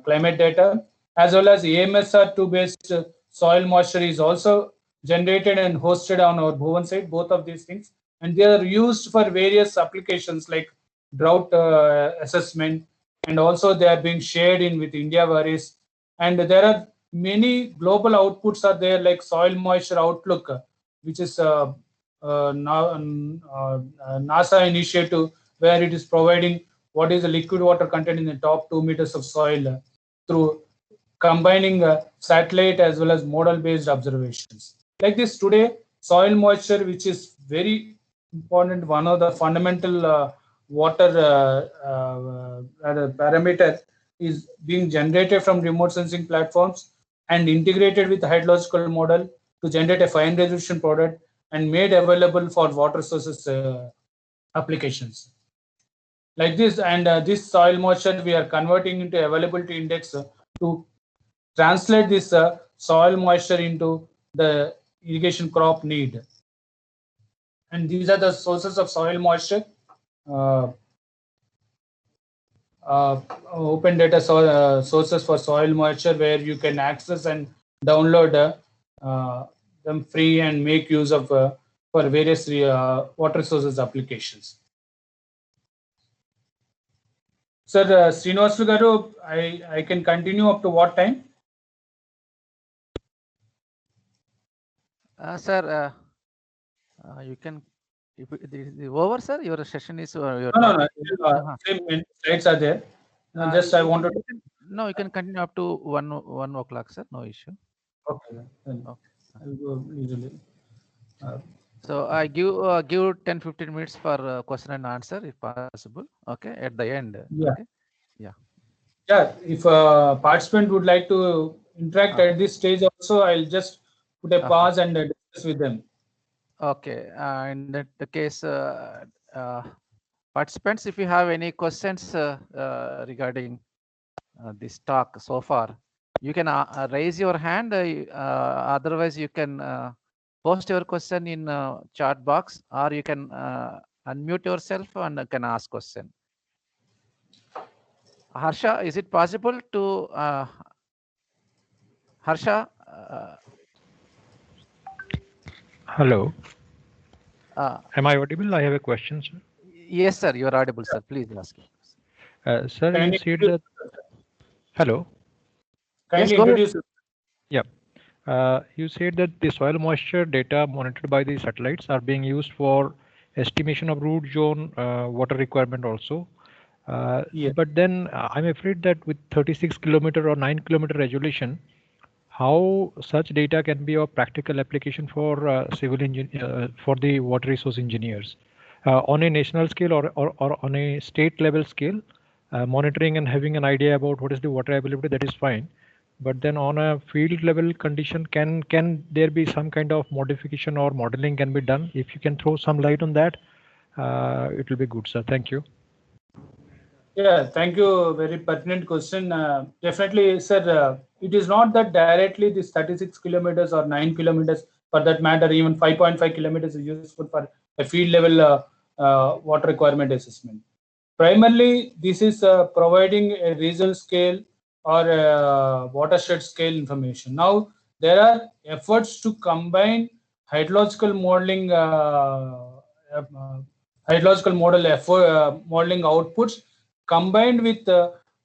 climate data, as well as AMSR2 based soil moisture is also generated and hosted on our Bhuvan site, both of these things. And they are used for various applications like drought assessment, and also they are being shared in with India Varies. And there are many global outputs are there, like soil moisture outlook, which is NASA initiative, where it is providing what is the liquid water content in the top 2 meters of soil through combining satellite as well as model based observations. Like this today, soil moisture, which is very important, one of the fundamental water parameter, is being generated from remote sensing platforms and integrated with the hydrological model to generate a fine resolution product and made available for water sources applications. Like this, and this soil moisture we are converting into availability index to translate this soil moisture into the irrigation crop need. And these are the sources of soil moisture. Open data sources for soil moisture, where you can access and download them free and make use of for various water sources applications. Sir, Srinivas garu, I can continue up to what time?
Sir, you can. If it is over, sir, your session is. Your
No. Same slides are there. Just I wanted to.
No, you can continue up to 1 o'clock, sir. No issue.
Okay. Then I'll go easily.
So I give 10-15 minutes for question and answer if possible. Okay, at the end.
Yeah.
Okay?
Yeah. If a participant would like to interact at this stage also, I'll just put a pause and discuss with them.
Okay. In that case, participants, if you have any questions regarding this talk so far, you can raise your hand. Otherwise, you can post your question in chat box, or you can unmute yourself and can ask question. Harsha, is it possible to Harsha?
Hello. Am I audible? I have a question, sir.
Yes, sir. You are audible, sir. Please ask.
Sir, you said that. Hello.
Kindly introduce.
Yeah. You said that the soil moisture data monitored by the satellites are being used for estimation of root zone water requirement also.
Yes.
But then I'm afraid that with 36 kilometer or 9 kilometer resolution, how such data can be of practical application for civil for the water resource engineers on a national scale or on a state level scale, monitoring and having an idea about what is the water availability, that is fine. But then on a field level condition, can there be some kind of modification or modeling can be done? If you can throw some light on that, it will be good, sir. Thank you.
Yeah, thank you. Very pertinent question. Definitely, sir. It is not that directly this 36 kilometers or 9 kilometers, for that matter, even 5.5 kilometers is useful for a field level water requirement assessment. Primarily, this is providing a regional scale or watershed scale information. Now, there are efforts to combine hydrological modeling, modeling outputs combined with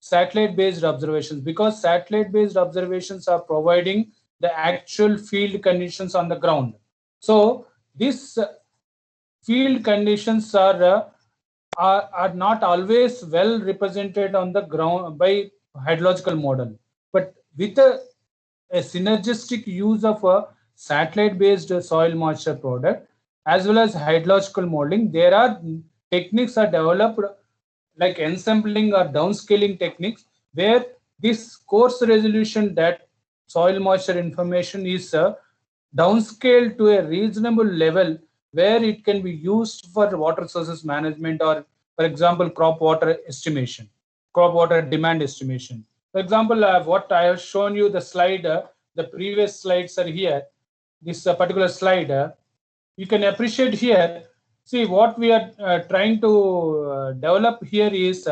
satellite-based observations, because satellite-based observations are providing the actual field conditions on the ground. So these field conditions are not always well represented on the ground by hydrological model, but with a synergistic use of a satellite-based soil moisture product as well as hydrological modeling, there are techniques are developed like ensembling or downscaling techniques, where this coarse resolution that soil moisture information is downscaled to a reasonable level where it can be used for water sources management, or for example crop water estimation, crop water demand estimation. For example, what I have shown you the slide, the previous slides are here. This particular slide, you can appreciate here. See, what we are trying to develop here is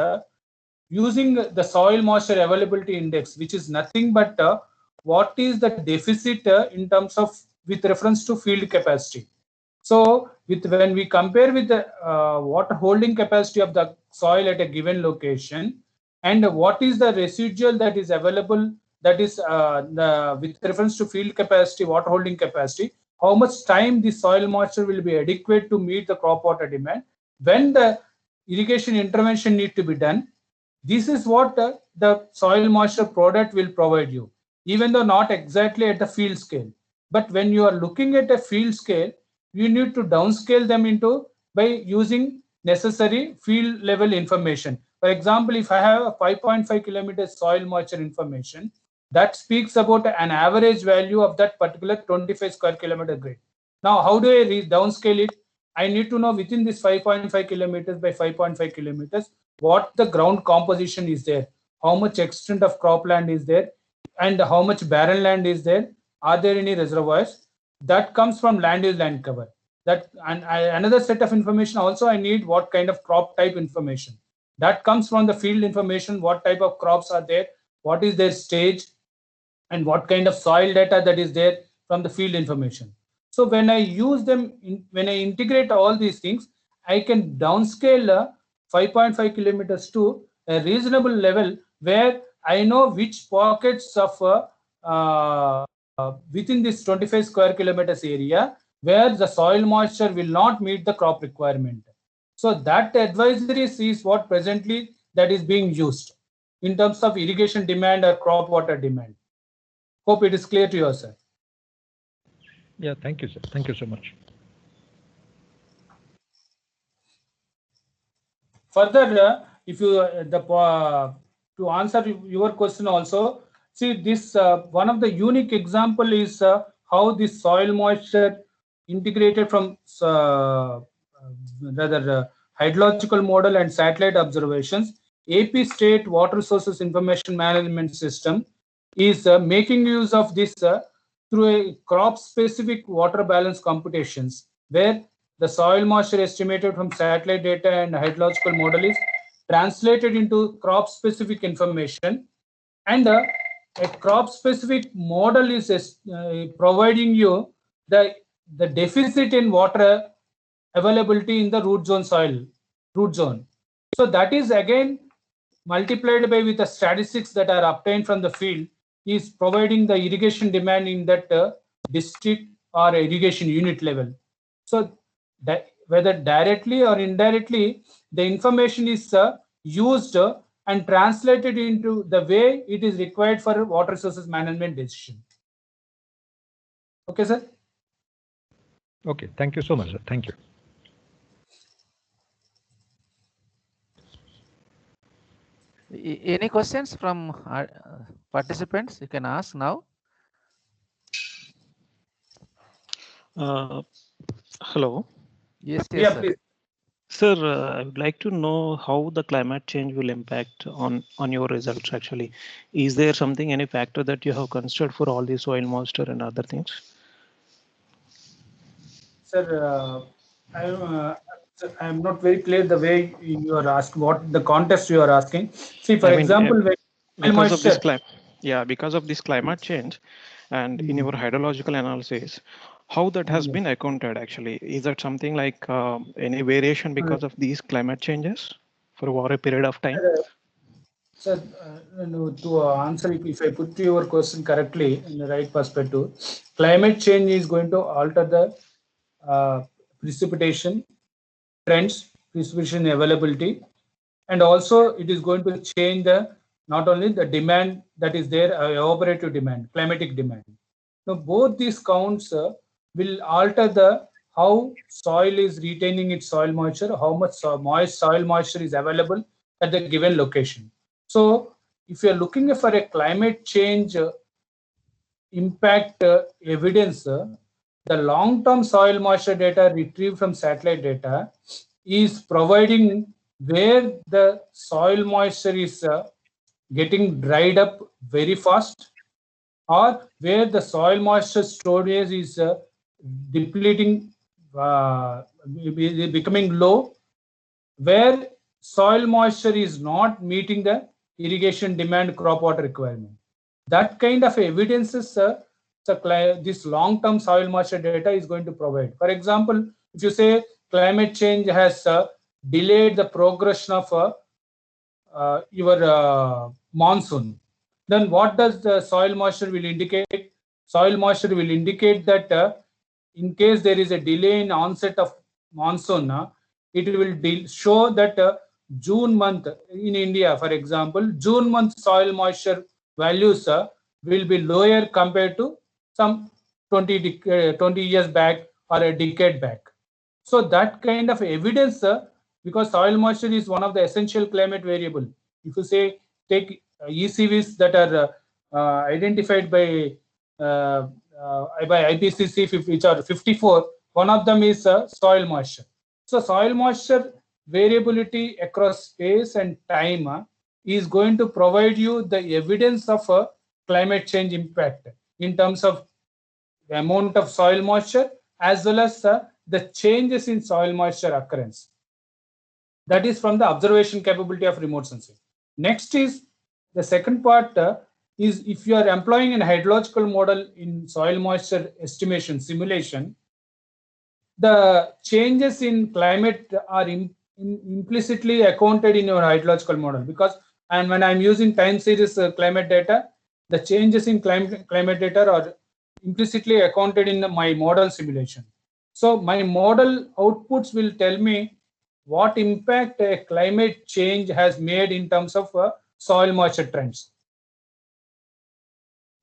using the soil moisture availability index, which is nothing but what is the deficit in terms of with reference to field capacity. So when we compare with the water holding capacity of the soil at a given location, and what is the residual that is available, that is with reference to field capacity, water holding capacity, how much time the soil moisture will be adequate to meet the crop water demand, when the irrigation intervention need to be done. This is what the soil moisture product will provide you, even though not exactly at the field scale. But when you are looking at a field scale, you need to downscale them into by using necessary field level information. For example, if I have a 5.5 kilometers soil moisture information, that speaks about an average value of that particular 25 square kilometer grid. Now, how do I downscale it? I need to know within this 5.5 kilometers by 5.5 kilometers, what the ground composition is there, how much extent of cropland is there, and how much barren land is there. Are there any reservoirs? That comes from land use land cover. That, and another set of information also I need what kind of crop type information. That comes from the field information, what type of crops are there, what is their stage, and what kind of soil data that is there from the field information. So when I use them, when I integrate all these things, I can downscale 5.5 kilometers to a reasonable level where I know which pockets of within this 25 square kilometers area where the soil moisture will not meet the crop requirement. So that advisories is what presently that is being used in terms of irrigation demand or crop water demand. Hope it is clear to you, sir.
Yeah, thank you, sir. Thank you so much.
Further, if you to answer your question also, see this one of the unique example is how this soil moisture integrated from hydrological model and satellite observations. AP State Water Sources Information Management System is making use of this through a crop-specific water balance computations, where the soil moisture estimated from satellite data and hydrological model is translated into crop-specific information, and a crop-specific model is providing you the deficit in water availability in the root zone soil, root zone. So that is again multiplied by with the statistics that are obtained from the field is providing the irrigation demand in that district or irrigation unit level. So that whether directly or indirectly, the information is used and translated into the way it is required for water resources management decision. Okay, sir?
Okay, thank you so much, sir. Thank you.
Any questions from participants? You can ask now.
Hello.
Yes,
Yeah,
sir.
please.
Sir, I would like to know how the climate change will impact on your results actually. Is there something, any factor that you have considered for all the soil moisture and other things?
Sir, I'm not very clear the way you are asking, what the context you are asking. See, for example,
because of this because of this climate change, and in your hydrological analysis, how that has been accounted actually? Is that something like any variation because of these climate changes for over a period of time?
Sir, to answer, if I put your question correctly in the right perspective, climate change is going to alter the precipitation trends, precipitation availability, and also it is going to change the not only the demand that is there, evaporative demand, climatic demand. Now both these counts will alter the how soil is retaining its soil moisture, how much moist soil moisture is available at the given location. So if you're looking for a climate change impact evidence, the long-term soil moisture data retrieved from satellite data is providing where the soil moisture is getting dried up very fast, or where the soil moisture storage is depleting, becoming low, where soil moisture is not meeting the irrigation demand crop water requirement. That kind of evidences this long-term soil moisture data is going to provide. For example, if you say climate change has delayed the progression of your monsoon, then what does the soil moisture will indicate? Soil moisture will indicate that in case there is a delay in onset of monsoon, it will show that June month in India, for example, June month soil moisture values will be lower compared to some 20 years back or a decade back. So that kind of evidence, because soil moisture is one of the essential climate variable. If you say take ECVs that are identified by IPCC, which are 54, one of them is soil moisture. So soil moisture variability across space and time is going to provide you the evidence of climate change impact in terms of the amount of soil moisture as well as the changes in soil moisture occurrence. That is from the observation capability of remote sensing. Next is the second part is if you are employing a hydrological model in soil moisture estimation simulation, the changes in climate are implicitly accounted in your hydrological model, because and when I'm using time series climate data, the changes in climate data are implicitly accounted in my model simulation. So my model outputs will tell me what impact a climate change has made in terms of soil moisture trends.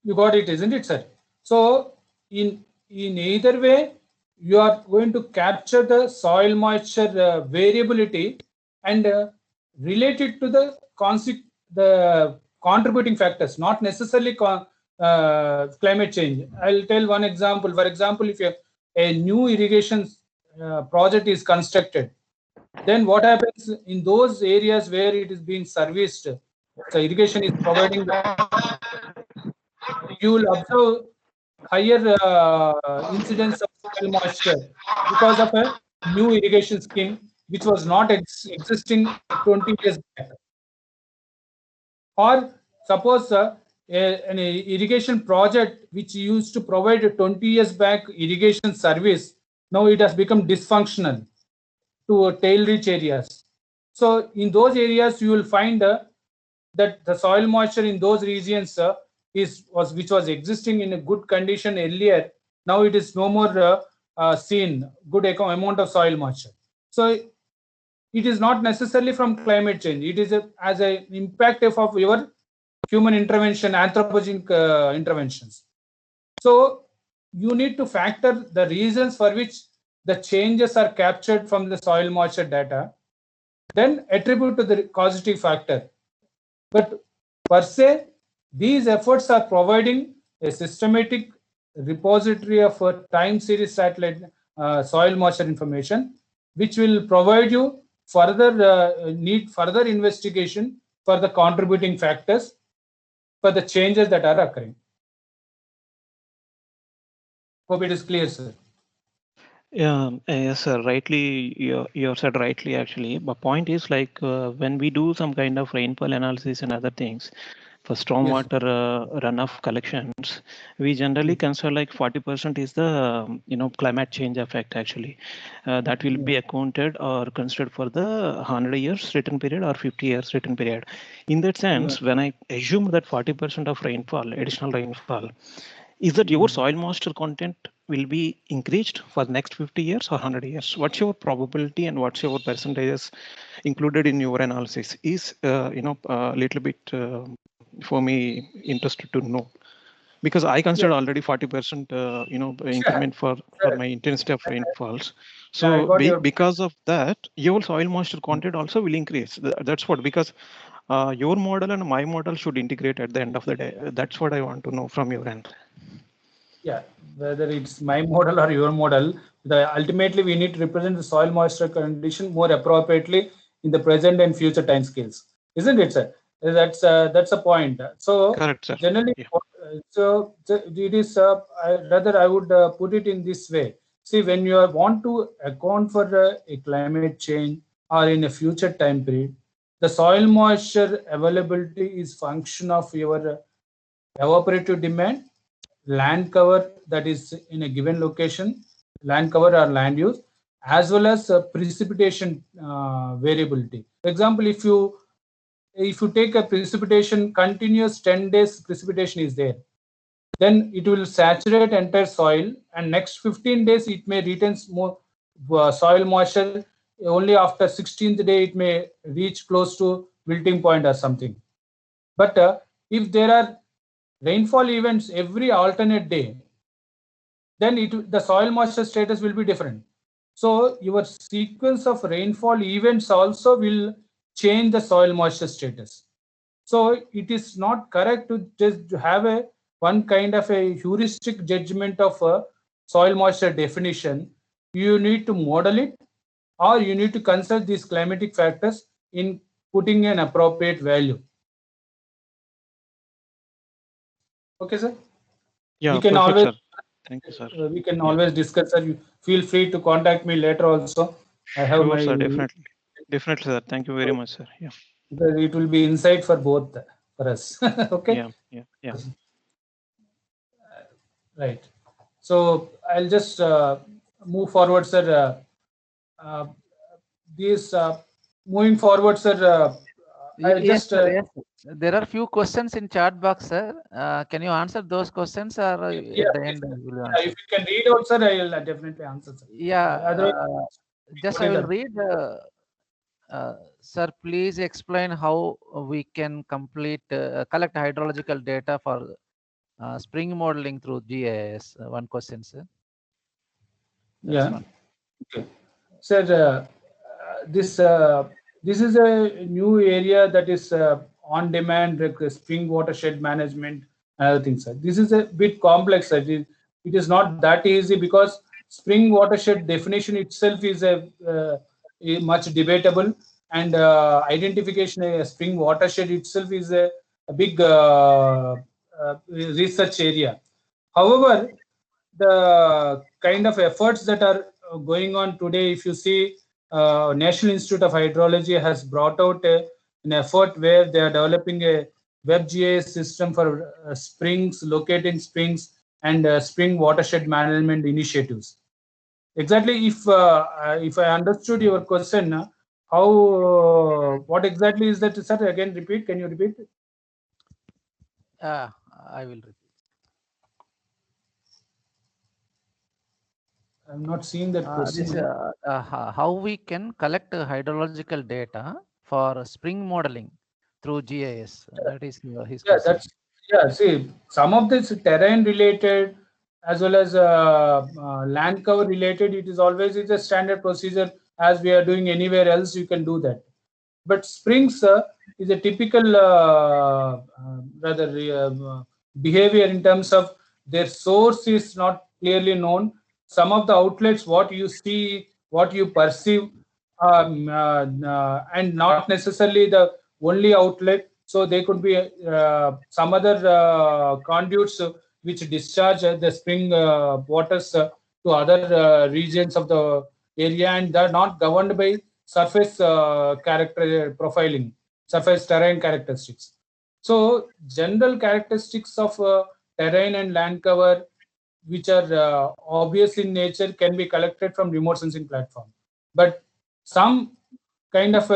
You got it, isn't it, sir? So in either way, you are going to capture the soil moisture variability and relate it to the contributing factors, not necessarily climate change. I'll tell one example. For example, if a new irrigation project is constructed, then what happens in those areas where it is being serviced, the irrigation is providing, you will observe higher incidence of soil moisture because of a new irrigation scheme which was not existing 20 years back. Or suppose an irrigation project which used to provide 20 years back irrigation service, now it has become dysfunctional to tail-rich areas. So in those areas, you will find that the soil moisture in those regions which was existing in a good condition earlier. Now it is no more seen good amount of soil moisture. So it is not necessarily from climate change. It is as an impact of your human intervention, anthropogenic interventions. So you need to factor the reasons for which the changes are captured from the soil moisture data, then attribute to the causative factor. But per se, these efforts are providing a systematic repository of time series satellite soil moisture information, which will provide you further need further investigation for the contributing factors for the changes that are occurring. Hope it is clear, sir.
Yeah, yes, sir. Rightly, you have said rightly. Actually, the point is like when we do some kind of rainfall analysis and other things for stormwater runoff collections, we generally consider like 40% is the climate change effect. Actually, that will be accounted or considered for the 100 years return period or 50 years return period. In that sense, when I assume that 40% of rainfall, additional rainfall, is that your soil moisture content will be increased for the next 50 years or 100 years? What's your probability and what's your percentages included in your analysis? Is a little bit for me interested to know, because I consider already 40% increment for my intensity of rainfalls. So because of that, your soil moisture content also will increase. That's what, because your model and my model should integrate at the end of the day. That's what I want to know from your end.
Yeah, whether it's my model or your model, ultimately we need to represent the soil moisture condition more appropriately in the present and future time scales, isn't it, sir? That's a point. So
Correct, sir.
generally,
Yeah.
so it is. I would put it in this way. See, when you want to account for a climate change or in a future time period, the soil moisture availability is function of your evaporative demand, land cover that is in a given location, land cover or land use, as well as precipitation variability. For example, if you take a precipitation, continuous 10 days precipitation is there, then it will saturate entire soil, and next 15 days it may retain more soil moisture. Only after 16th day it may reach close to wilting point or something. But if there are rainfall events every alternate day, then the soil moisture status will be different. So your sequence of rainfall events also will change the soil moisture status. So it is not correct to just have a one kind of a heuristic judgment of a soil moisture definition. You need to model it, or you need to consider these climatic factors in putting an appropriate value. Okay, sir?
Yeah,
We can
perfect,
always,
sir. Thank you, sir.
we can always discuss, sir. You feel free to contact me later also. I have
Sure,
my,
sir. Definitely. Definitely, sir. Thank you very much, sir. Yeah.
it will be insight for both for us. Okay.
Yeah.
Right. So I'll just move forward, sir. These moving forward, sir. I'll
Yes,
just
sir, yes. There are few questions in chat box, sir. Can you answer those questions, or
yeah,
at the end will you answer?
if you can read out, sir, I'll definitely answer, sir.
Yeah,
Otherwise,
just I will read. Sir, please explain how we can collect hydrological data for spring modeling through GIS. One question, sir. That's
yeah.
one.
Okay. Sir, this is a new area that is on demand, like spring watershed management and other things, sir. This is a bit complex, sir. It is not that easy, because spring watershed definition itself is a much debatable, and identification a spring watershed itself is a big research area. However, the kind of efforts that are going on today, if you see, National Institute of Hydrology has brought out an effort where they are developing a web GIS system for springs, locating springs, and spring watershed management initiatives. Exactly, if I understood your question, what exactly is that, sir? Again, repeat. Can you repeat?
I will repeat.
I'm not seeing that question.
How we can collect hydrological data for spring modeling through GIS. That is his
Yeah,
question.
see, some of this terrain related as well as land cover related, it is always a standard procedure as we are doing anywhere else. You can do that. But springs is a typical rather behavior in terms of their source is not clearly known. Some of the outlets, what you see, what you perceive, and not necessarily the only outlet. So they could be some other conduits which discharge the spring waters to other regions of the area, and they're not governed by surface character profiling, surface terrain characteristics. So general characteristics of terrain and land cover, which are obvious in nature, can be collected from remote sensing platform. But some kind of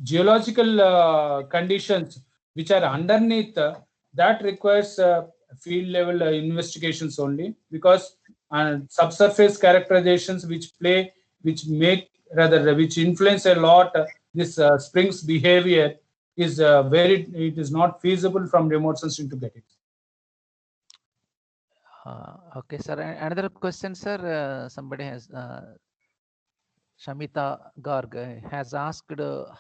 geological conditions which are underneath, that requires field level investigations only, because subsurface characterizations which influence a lot this springs behavior is it is not feasible from remote sensing to get it.
Okay, sir. Another question, sir. Somebody has Shamita Garg has asked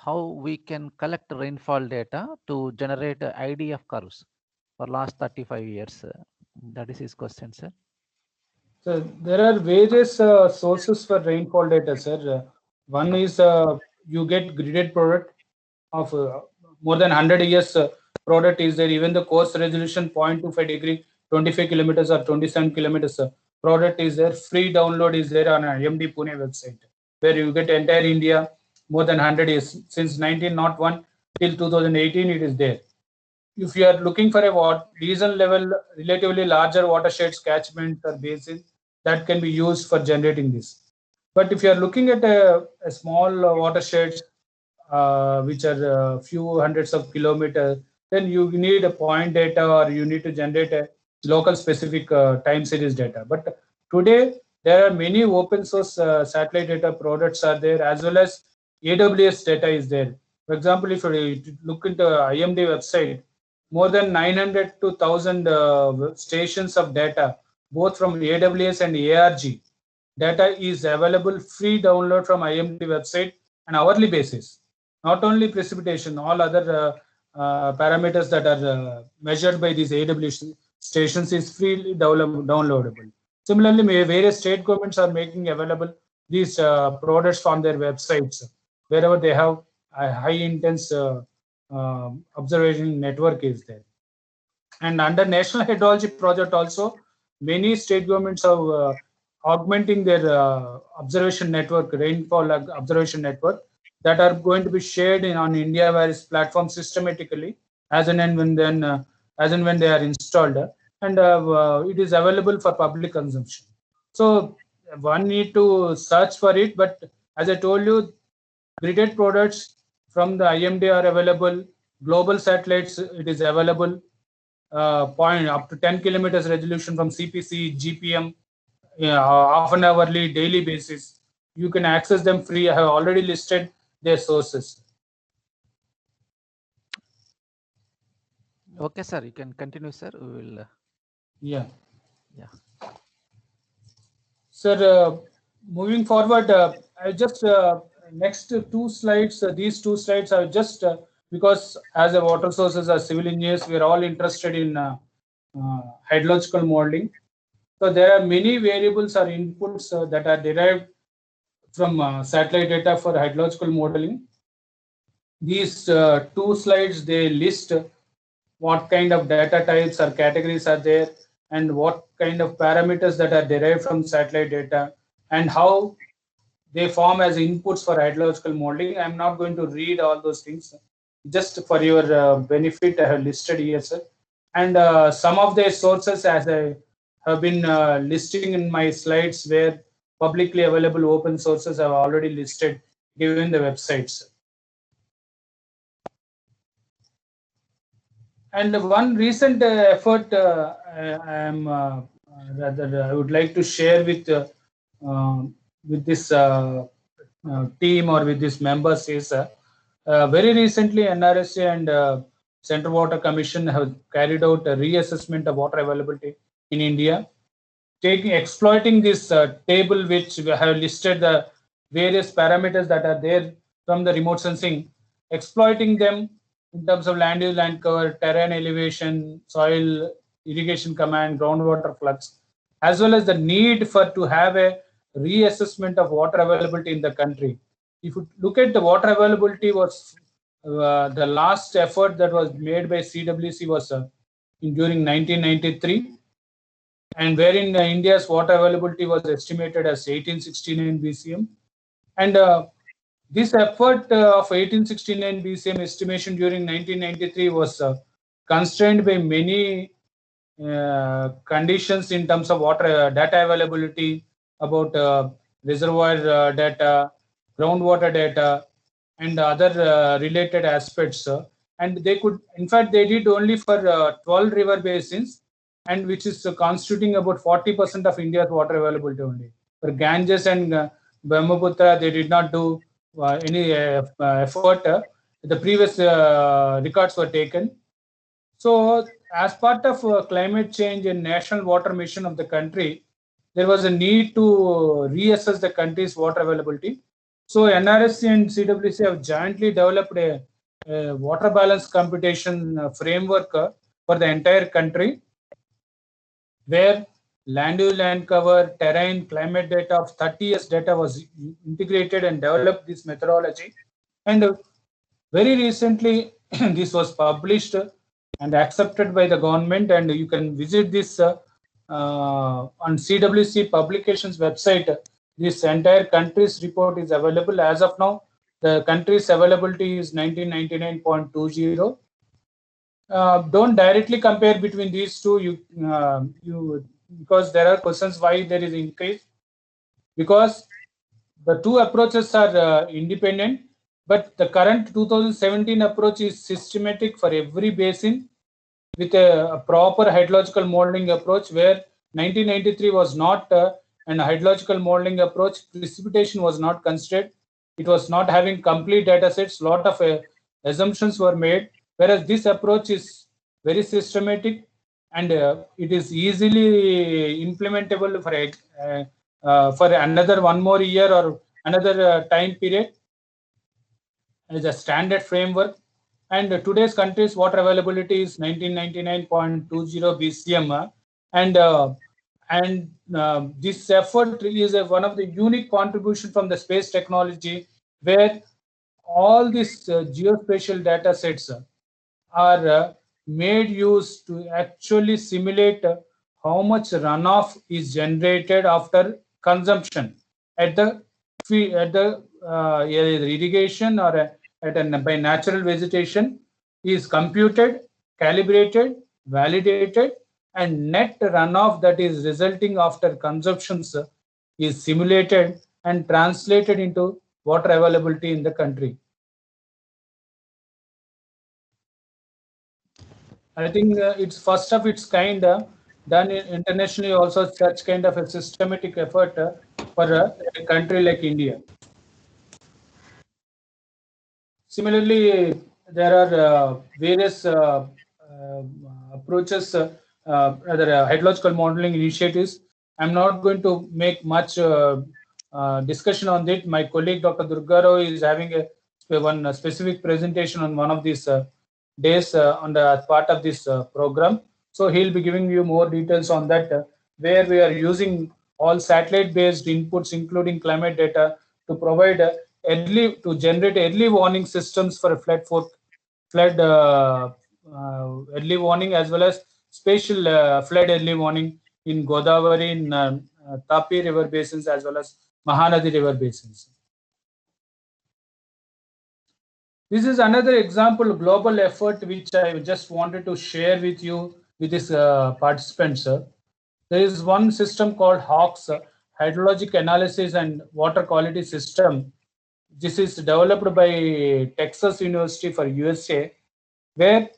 how we can collect rainfall data to generate IDF curves for last 35 years. That is his question, sir.
So there are various sources for rainfall data, sir. One is you get gridded product of more than 100 years product is there. Even the course resolution 0.25 degree, 25 kilometers or 27 kilometers product is there. Free download is there on IMD Pune website, where you get entire India more than 100 years since 1901 till 2018. It is there. If you are looking for a regional level, relatively larger watersheds, catchment or basin, that can be used for generating this. But if you are looking at a small watersheds, which are a few hundreds of kilometers, then you need a point data or you need to generate a local specific time series data. But today, there are many open source satellite data products are there, as well as AWS data is there. For example, if you look into IMD website, more than 900 to 1000 stations of data, both from AWS and ARG. Data is available free download from IMD website on hourly basis. Not only precipitation, all other parameters that are measured by these AWS stations is freely downloadable. Similarly, various state governments are making available these products from their websites wherever they have a high intense observation network is there. And under National Hydrology Project also, many state governments are augmenting their observation network, rainfall observation network, that are going to be shared on India various platforms systematically as and when they are installed, and it is available for public consumption. So one need to search for it, but as I told you, gridded products from the IMD are available. Global satellites, it is available. Point up to 10 kilometers resolution from CPC, GPM, half an hourly, daily basis. You can access them free. I have already listed their sources.
Okay, sir. You can continue, sir. We will.
Yeah.
Yeah.
Sir, moving forward, I just next two slides. These two slides are just because as a water sources, as civil engineers, we are all interested in hydrological modeling. So there are many variables or inputs that are derived from satellite data for hydrological modeling. These two slides, they list what kind of data types or categories are there and what kind of parameters that are derived from satellite data and how they form as inputs for hydrological modeling. I'm not going to read all those things. Just for your benefit, I have listed here, sir. And some of the sources, as I have been listing in my slides, where publicly available open sources I've already listed given the websites. And one recent effort I would like to share with this team or with these members is very recently NRSC and Central Water Commission have carried out a reassessment of water availability in India, exploiting this table which we have listed the various parameters that are there from the remote sensing, exploiting them in terms of land use, land cover, terrain elevation, soil irrigation command, groundwater flux, as well as the need for to have a reassessment of water availability in the country. If you look at the water availability, was the last effort that was made by CWC was during 1993, and wherein India's water availability was estimated as 1869 BCM. And this effort of 1869 BCM estimation during 1993 was constrained by many conditions in terms of water data availability, about reservoir data, groundwater data, and other related aspects. And they could, in fact, they did only for 12 river basins, and which is constituting about 40% of India's water availability only. For Ganges and Brahmaputra, they did not do any effort. The previous records were taken. So, as part of climate change and national water mission of the country, there was a need to reassess the country's water availability. So NRSC and CWC have jointly developed a water balance computation framework for the entire country, where land use, land cover, terrain, climate data of 30 years data was integrated and developed this methodology. And very recently, this was published and accepted by the government, and you can visit this on CWC publications website. This entire country's report is available. As of now, the country's availability is 1999.20. Don't directly compare between these two, because there are questions why there is increase, because the two approaches are independent, but the current 2017 approach is systematic for every basin with a proper hydrological modeling approach, where 1993 was not an hydrological modeling approach. Precipitation was not considered. It was not having complete data sets. Lot of assumptions were made, whereas this approach is very systematic, and it is easily implementable for another one more year or another time period as a standard framework. And today's country's water availability is 1999.20 BCM, and this effort is one of the unique contribution from the space technology, where all these geospatial data sets are made use to actually simulate how much runoff is generated after consumption at the either irrigation or by natural vegetation is computed, calibrated, validated, and net runoff that is resulting after consumptions is simulated and translated into water availability in the country. I think it's first of its kind done internationally, also such kind of a systematic effort for a country like India. Similarly, there are various approaches, rather hydrological modeling initiatives. I'm not going to make much discussion on it. My colleague Dr. Durgarao is having one specific presentation on one of these days on the part of this program. So he'll be giving you more details on that, where we are using all satellite-based inputs, including climate data, to provide to generate early warning systems for flood early warning, as well as spatial flood early warning in Godavari, in Tapi river basins, as well as Mahanadi river basins. This is another example of global effort which I just wanted to share with you, with this participants. There is one system called HAWKS, Hydrologic Analysis and Water Quality System. This is developed by Texas University for USA, where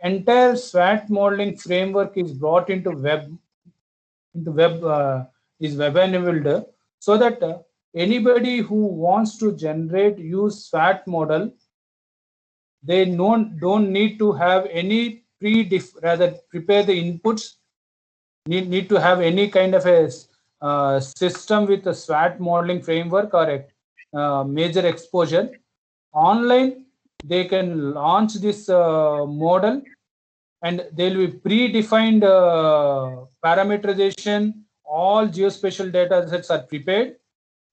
entire SWAT modeling framework is brought into web enabled, so that anybody who wants to use SWAT model, they don't need to have any prepare the inputs, need to have any kind of a system with a SWAT modeling framework or a major exposure. Online, they can launch this model, and there will be predefined parameterization. All geospatial data sets are prepared.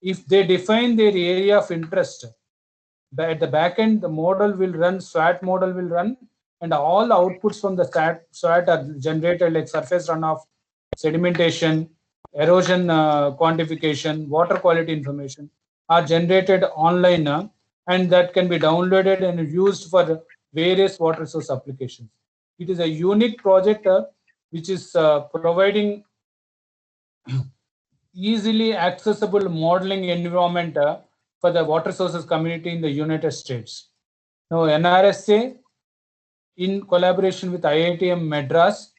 If they define their area of interest, at the back end, the model will run, SWAT model will run, and all outputs from the SWAT are generated, like surface runoff, sedimentation, erosion quantification, water quality information are generated online, and that can be downloaded and used for various water resource applications. It is a unique project which is providing easily accessible modeling environment for the water sources community in the United States. Now, NRSC, in collaboration with IIT Madras,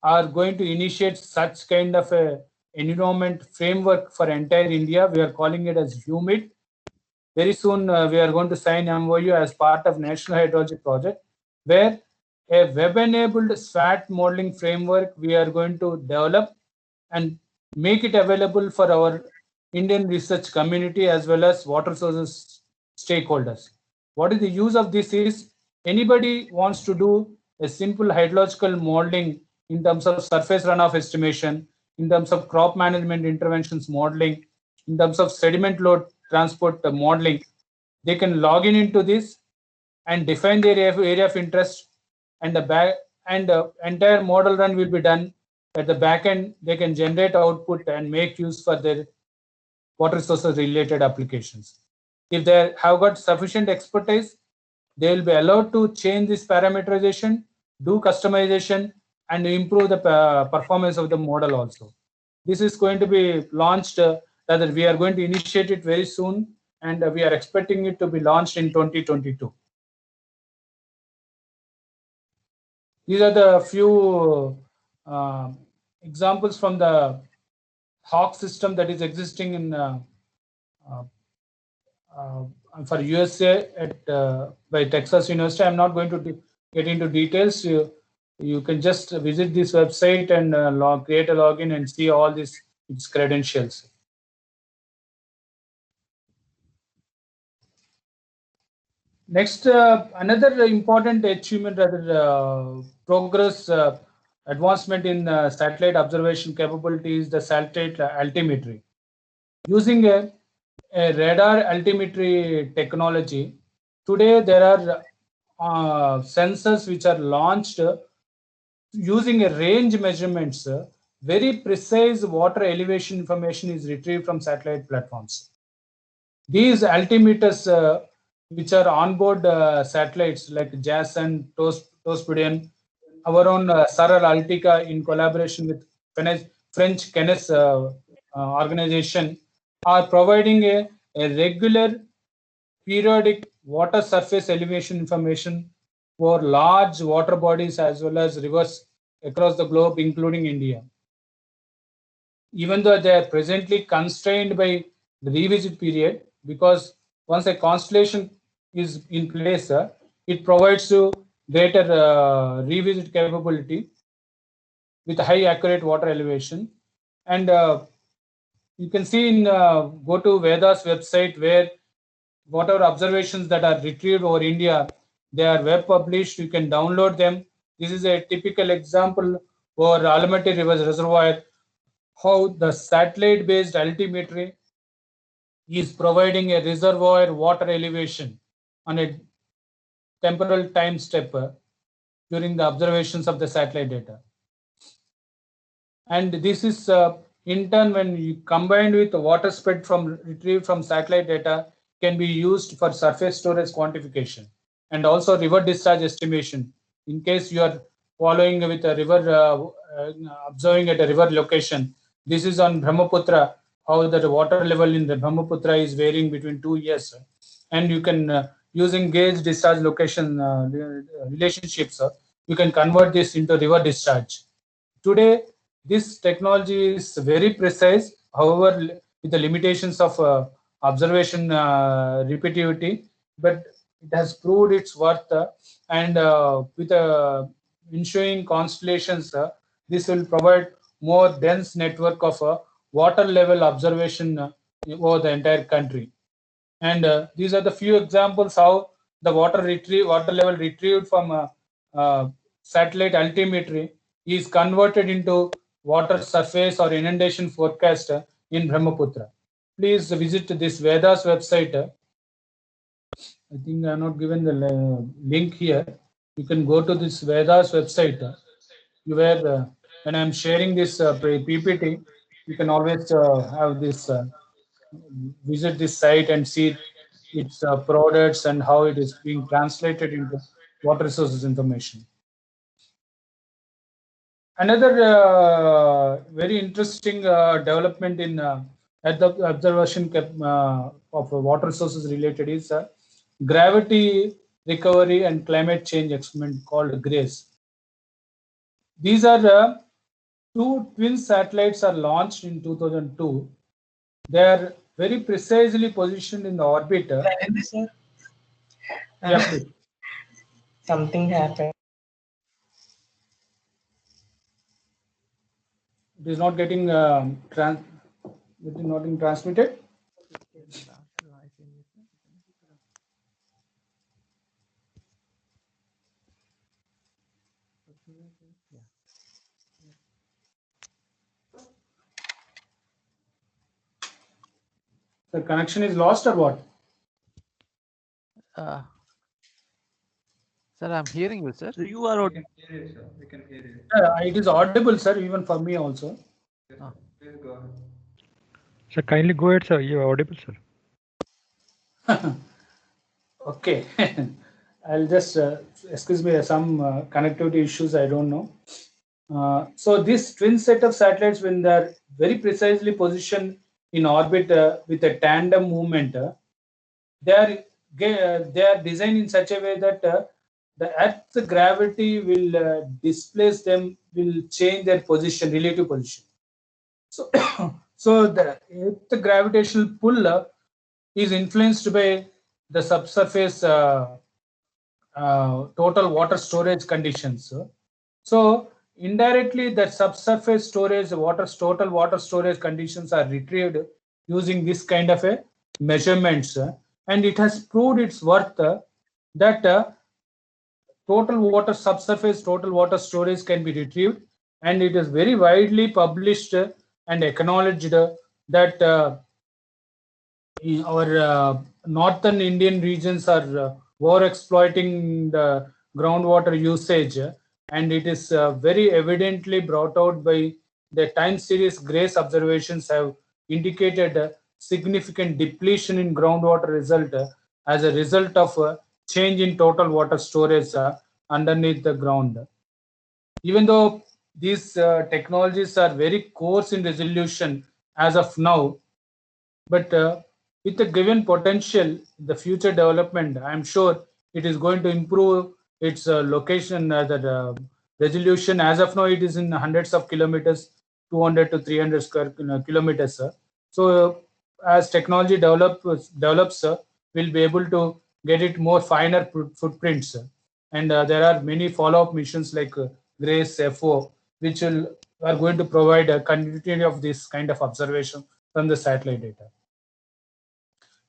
are going to initiate such kind of a environment framework for entire India. We are calling it as HUMID. Very soon, we are going to sign MOU as part of National Hydrology Project, where a web-enabled SWAT modeling framework we are going to develop and make it available for our Indian research community as well as water sources stakeholders. What is the use of this is anybody wants to do a simple hydrological modeling in terms of surface runoff estimation, in terms of crop management interventions modeling, in terms of sediment load transport modeling. They can log in into this and define their area of interest, and the entire model run will be done. At the back end, they can generate output and make use for their water resources related applications. If they have got sufficient expertise, they will be allowed to change this parameterization, do customization, and improve the performance of the model also. This is going to be launched, rather we are going to initiate it very soon, and we are expecting it to be launched in 2022. These are the few examples from the Hawk system that is existing in for USA at by Texas University. I'm not going to get into details. You can just visit this website and create a login and see all its credentials. Next, another important achievement, rather progress, advancement in satellite observation capabilities, the satellite altimetry. Using a radar altimetry technology, today there are sensors which are launched using a range measurements. Very precise water elevation information is retrieved from satellite platforms. These altimeters, which are onboard satellites like JAS and TOS-PDN, our own Sarar Altica in collaboration with French CANES organization, are providing a regular periodic water surface elevation information for large water bodies as well as rivers across the globe, including India. Even though they are presently constrained by the revisit period, because once a constellation is in place, it provides you greater revisit capability with high accurate water elevation. And you can see in go to Veda's website, where whatever observations that are retrieved over India, they are web published. You can download them. This is a typical example for Alamatti River Reservoir, how the satellite-based altimetry is providing a reservoir water elevation on a temporal time step during the observations of the satellite data. And this is in turn, when you combined with the water spread from retrieved from satellite data, can be used for surface storage quantification and also river discharge estimation. In case you are following with a river, observing at a river location, this is on Brahmaputra, how the water level in the Brahmaputra is varying between 2 years. And you can, using gauge discharge location relationships, you can convert this into river discharge. Today, this technology is very precise, however, with the limitations of observation repetitivity, but it has proved its worth, and with ensuing constellations, this will provide more dense network of water level observation over the entire country. And these are the few examples how the water level retrieved from satellite altimetry is converted into water surface or inundation forecast in Brahmaputra. Please visit this Veda's website. I think I have not given the link here. You can go to this Veda's website, where when I am sharing this PPT, you can always have this visit this site and see its products and how it is being translated into water resources information. Another very interesting development in at the observation of water resources related is gravity recovery and climate change experiment called GRACE. These are two twin satellites are launched in 2002. They are very precisely positioned in the orbit. Yeah, please.
Something happened.
It is not getting It is not being transmitted. The connection is lost or what?
Sir, I'm hearing you, sir.
So you are
It is audible, sir, even for me also.
Sir, kindly go ahead, sir. You are audible, sir.
Okay. I'll just excuse me, some connectivity issues, I don't know. So this twin set of satellites, when they're very precisely positioned in orbit with a tandem movement, they are designed in such a way that the Earth's gravity will displace them, will change their position, relative position. So, so the Earth's gravitational pull is influenced by the subsurface total water storage conditions. So indirectly, the subsurface storage, total water storage conditions are retrieved using this kind of a measurements, and it has proved its worth that total water storage can be retrieved, and it is very widely published and acknowledged that our northern Indian regions are over-exploiting the groundwater usage, and it is very evidently brought out by the time series GRACE observations have indicated significant depletion in groundwater result as a result of change in total water storage underneath the ground. Even though these technologies are very coarse in resolution as of now, but with the given potential, the future development, I'm sure it is going to improve its location, the resolution. As of now, it is in hundreds of kilometers, 200 to 300 square kilometers. So as technology develops, we'll be able to get it more finer footprints. And there are many follow-up missions like GRACE, FO, which are going to provide a continuity of this kind of observation from the satellite data.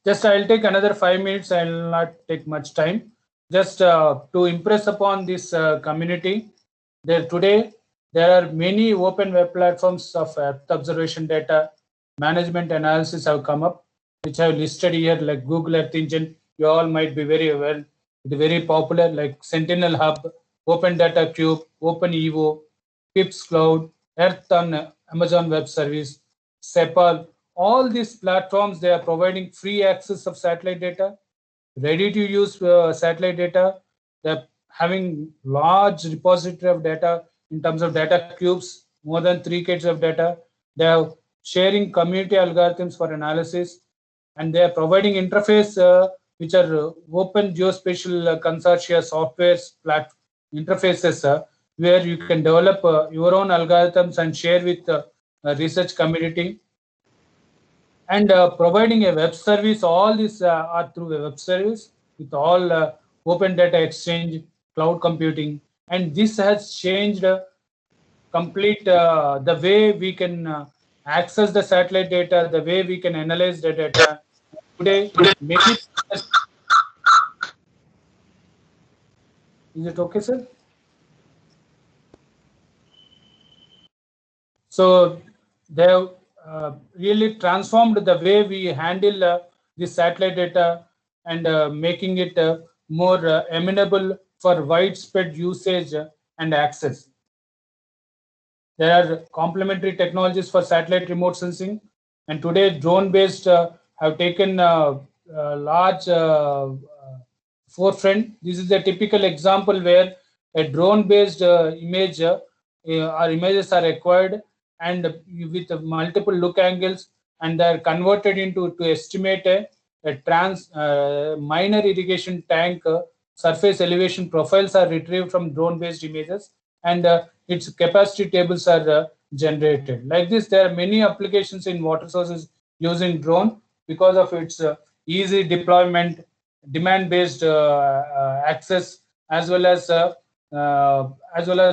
Just I'll take another 5 minutes. I'll not take much time. Just to impress upon this community, today there are many open web platforms of Earth observation data management analysis have come up, which I have listed here, like Google Earth Engine. You all might be very aware. It is very popular, like Sentinel Hub, Open Data Cube, Open Evo, Pips Cloud, Earth on Amazon Web Service, Sepal. All these platforms, they are providing free access of satellite data, ready to use satellite data. They're having large repository of data in terms of data cubes, more than 3 kg of data. They are sharing community algorithms for analysis, and they are providing interface which are open geospatial consortia software interfaces where you can develop your own algorithms and share with the research community. And providing a web service. All these are through a web service with all open data exchange, cloud computing, and this has changed complete the way we can access the satellite data, the way we can analyze the data. Today, many. Is it okay, sir? So they have really transformed the way we handle the satellite data and making it more amenable for widespread usage and access. There are complementary technologies for satellite remote sensing, and today drone-based have taken large forefront. This is a typical example where a drone-based image or images are acquired and with multiple look angles, and they are converted into to estimate a minor irrigation tank surface elevation profiles are retrieved from drone-based images, and its capacity tables are generated. Like this, there are many applications in water sources using drone because of its easy deployment, demand-based access, as well as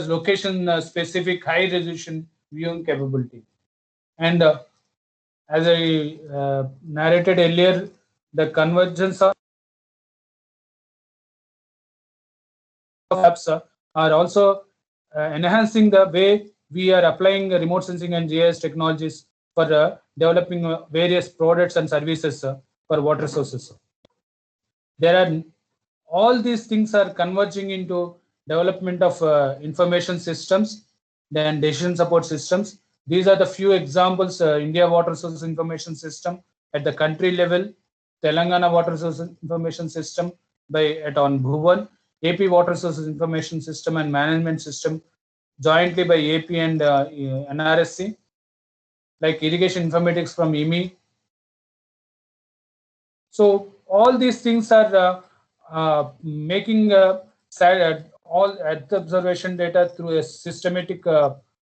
location-specific high-resolution viewing capability. And as I narrated earlier, the convergence of apps are also enhancing the way we are applying remote sensing and GIS technologies for developing various products and services for water sources. There are all these things are converging into development of information systems, then decision support systems. These are the few examples: India Water Sources Information System at the country level, Telangana Water Sources Information System on Bhuvan, AP Water Sources Information System and Management System jointly by AP and NRSC, like irrigation informatics from IMI. So all these things are making all Earth observation data through a systematic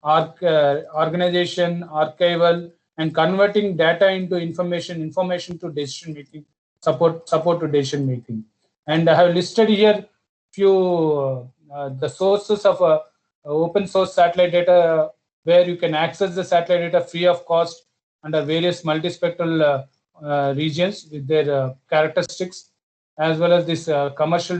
organization, archival, and converting data into information to decision making, support to decision making. And I have listed here few the sources of open source satellite data where you can access the satellite data free of cost under various multispectral regions with their characteristics, as well as this commercial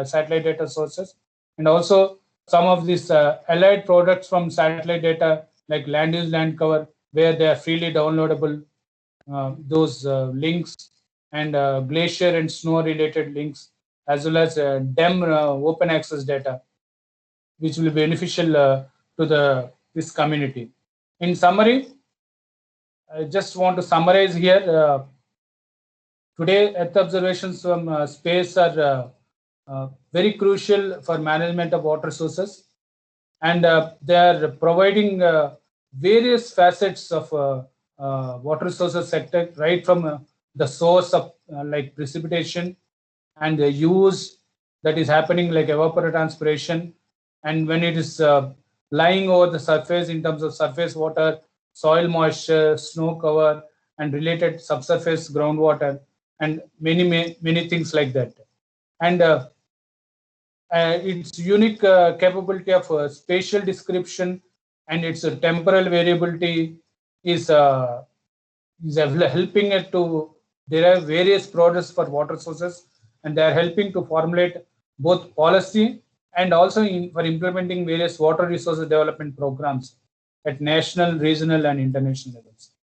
satellite data sources, and also some of these allied products from satellite data like land use, land cover, where they are freely downloadable, those links, and glacier and snow related links, as well as DEM open access data, which will be beneficial to this community. In summary, I just want to summarize here. Today, Earth observations from space are very crucial for management of water sources, and they are providing various facets of water sources sector, right from the source of like precipitation and the use that is happening like evapotranspiration, and when it is lying over the surface in terms of surface water, soil moisture, snow cover, and related subsurface groundwater, and many things like that. And its unique capability of spatial description and its temporal variability is helping it to derive various products for water sources, and they are helping to formulate both policy and also for implementing various water resources development programs at national, regional, and international levels.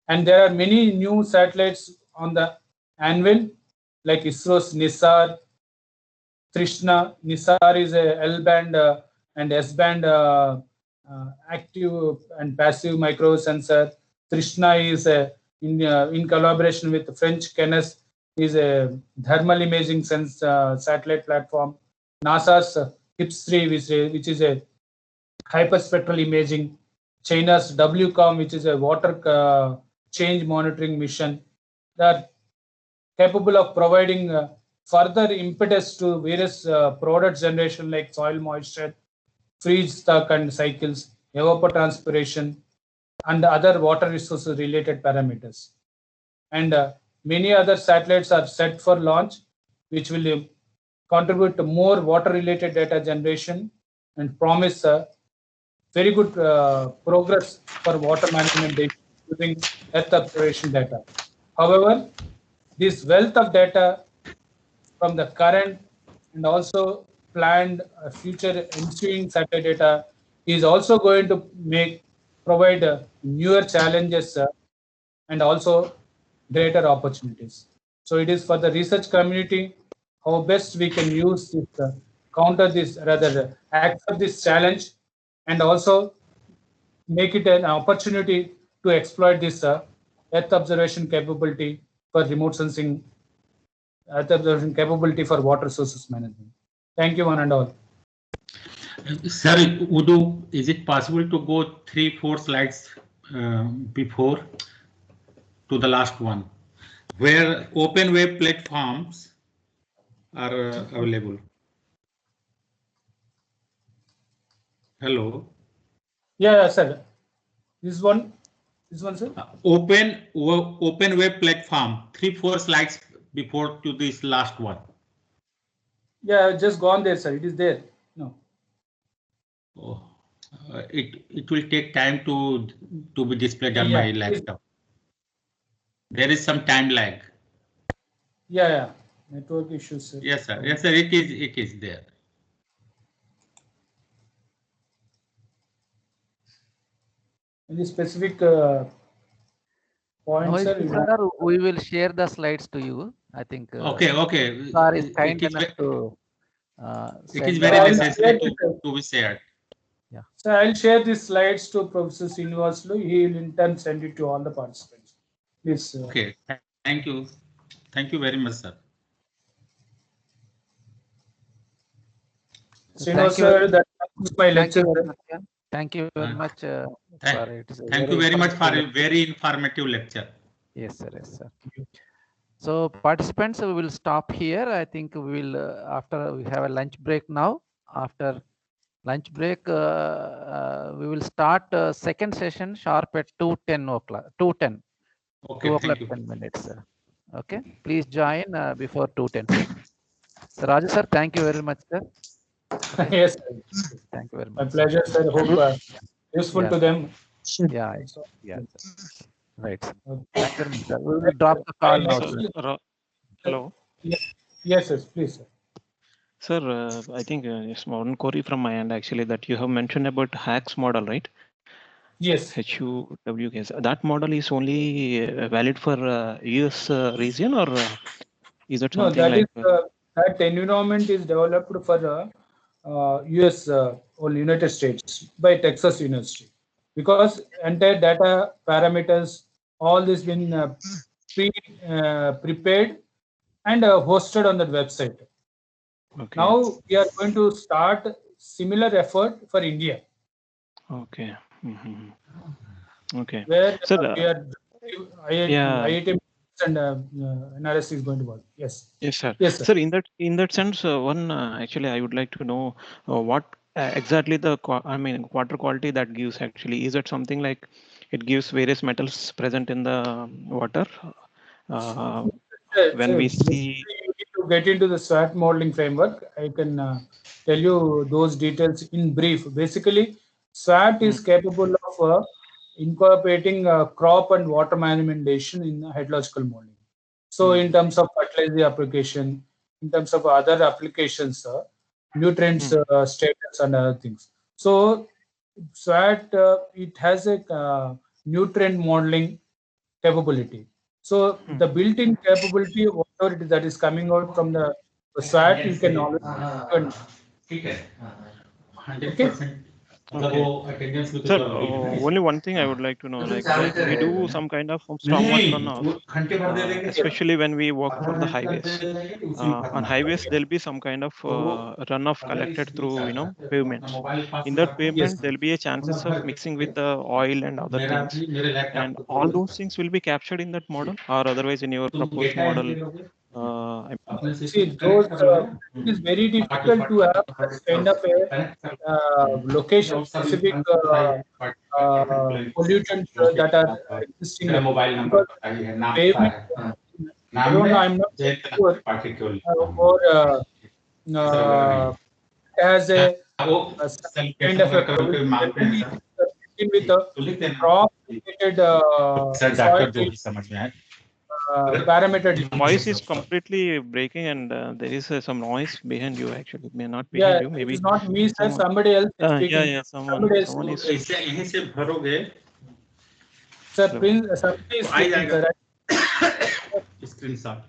And there are many new satellites on the anvil, like ISRO's NISAR, Trishna. NISAR is a L-band and S-band active and passive microwave sensor. Trishna is in collaboration with French CNES, is a thermal imaging satellite platform. NASA's HIPS-3, which is a hyperspectral imaging. China's WCOM, which is a water change monitoring mission, that capable of providing further impetus to various product generation like soil moisture, freeze thaw and cycles, evapotranspiration, and other water resources related parameters. And many other satellites are set for launch, which will contribute to more water related data generation and promise very good progress for water management using Earth observation data. However, this wealth of data from the current and also planned future ensuing satellite data is also going to provide newer challenges and also greater opportunities. So it is for the research community how best we can use this, counter this, rather accept this challenge, and also make it an opportunity to exploit this Earth observation capability for remote sensing, Earth observation capability for water sources management. Thank you, one and all.
Sir, is it possible to go 3-4 slides before to the last one, where open web platforms are available? Hello.
Yeah, sir. This one, sir.
Open web platform. 3-4 slides before to this last one.
Yeah, I've just gone there, sir. It is there. No.
Oh, it will take time to be displayed on my laptop. There is some time lag.
Yeah. Network issues, sir.
Yes, sir. Yes, sir. It is there.
Any specific points,
No,
sir?
sir, we will share the slides to you. I think.
Okay.
Sir is kind enough to.
It is
send
very
all
necessary to be shared.
Yeah. So I'll share these slides to Professor Srinivaslu. He will in turn send it to all the participants. Please.
Okay. Thank you. Thank you very much, sir.
Srinivas, sir, that concludes my lecture.
Thank you very much.
Thank you very much for a very informative lecture.
Yes, sir. Yes, sir. So participants, we will stop here. I think we will after we have a lunch break now. After lunch break, we will start second session sharp at 2:10 o'clock. 2:10.
Okay.
2 o'clock 10 minutes. Okay. Please join before 2:10. So Raju sir, thank you very much, sir.
Okay. Yes, sir.
Thank you very much.
My pleasure, sir. Hope useful to them.
Yeah. Right. Thank you very much, sir. We will drop the call now.
Hello.
Yes, sir. Please, sir.
Sir, I think a small query from my end actually that you have mentioned about HACS model, right?
Yes.
HUWKS. That model is only valid for US region, or is it something like?
That environment is developed for US or United States by Texas University, because entire data parameters, all this been prepared and hosted on the website.
Okay.
Now we are going to start similar effort for India.
Okay. Okay.
Where
so
we are IIT and NRSC is going to work. Yes.
Yes, sir.
Yes, sir.
Sir, in that sense, one actually I would like to know what exactly the water quality that gives actually. Is it something like it gives various metals present in the water? When we see,
you need to get into the SWAT modeling framework. I can tell you those details in brief. Basically, SWAT is capable of incorporating crop and water management data in hydrological modeling. So, in terms of fertilizer application, in terms of other applications, nutrients status and other things. So, SWAT it has a nutrient modeling capability. So the built-in capability of whatever it is that is coming out from the SWAT, you can always.
Okay. 100%.
Sir, only one thing I would like to know, like we do some kind of stormwater runoff, especially when we work for the highways. On highways, there'll be some kind of runoff collected through pavements. In that pavement, there'll be a chances of mixing with the oil and other things, and all those things will be captured in that model, or otherwise in your proposed model.
See, those it is very difficult to have such kind of a location-specific pollutants that are existing. Because pavement, I don't know, I'm not sure, or has a kind of a pollution with a crop-related soil parameter.
Voice is completely breaking, and there is some noise behind you. Actually, it may not be
Yeah,
you. Maybe
it's not me, sir. Somebody else is speaking.
Yeah. Someone is.
Sir, Prince, somebody is speaking, sir.
Screenshot.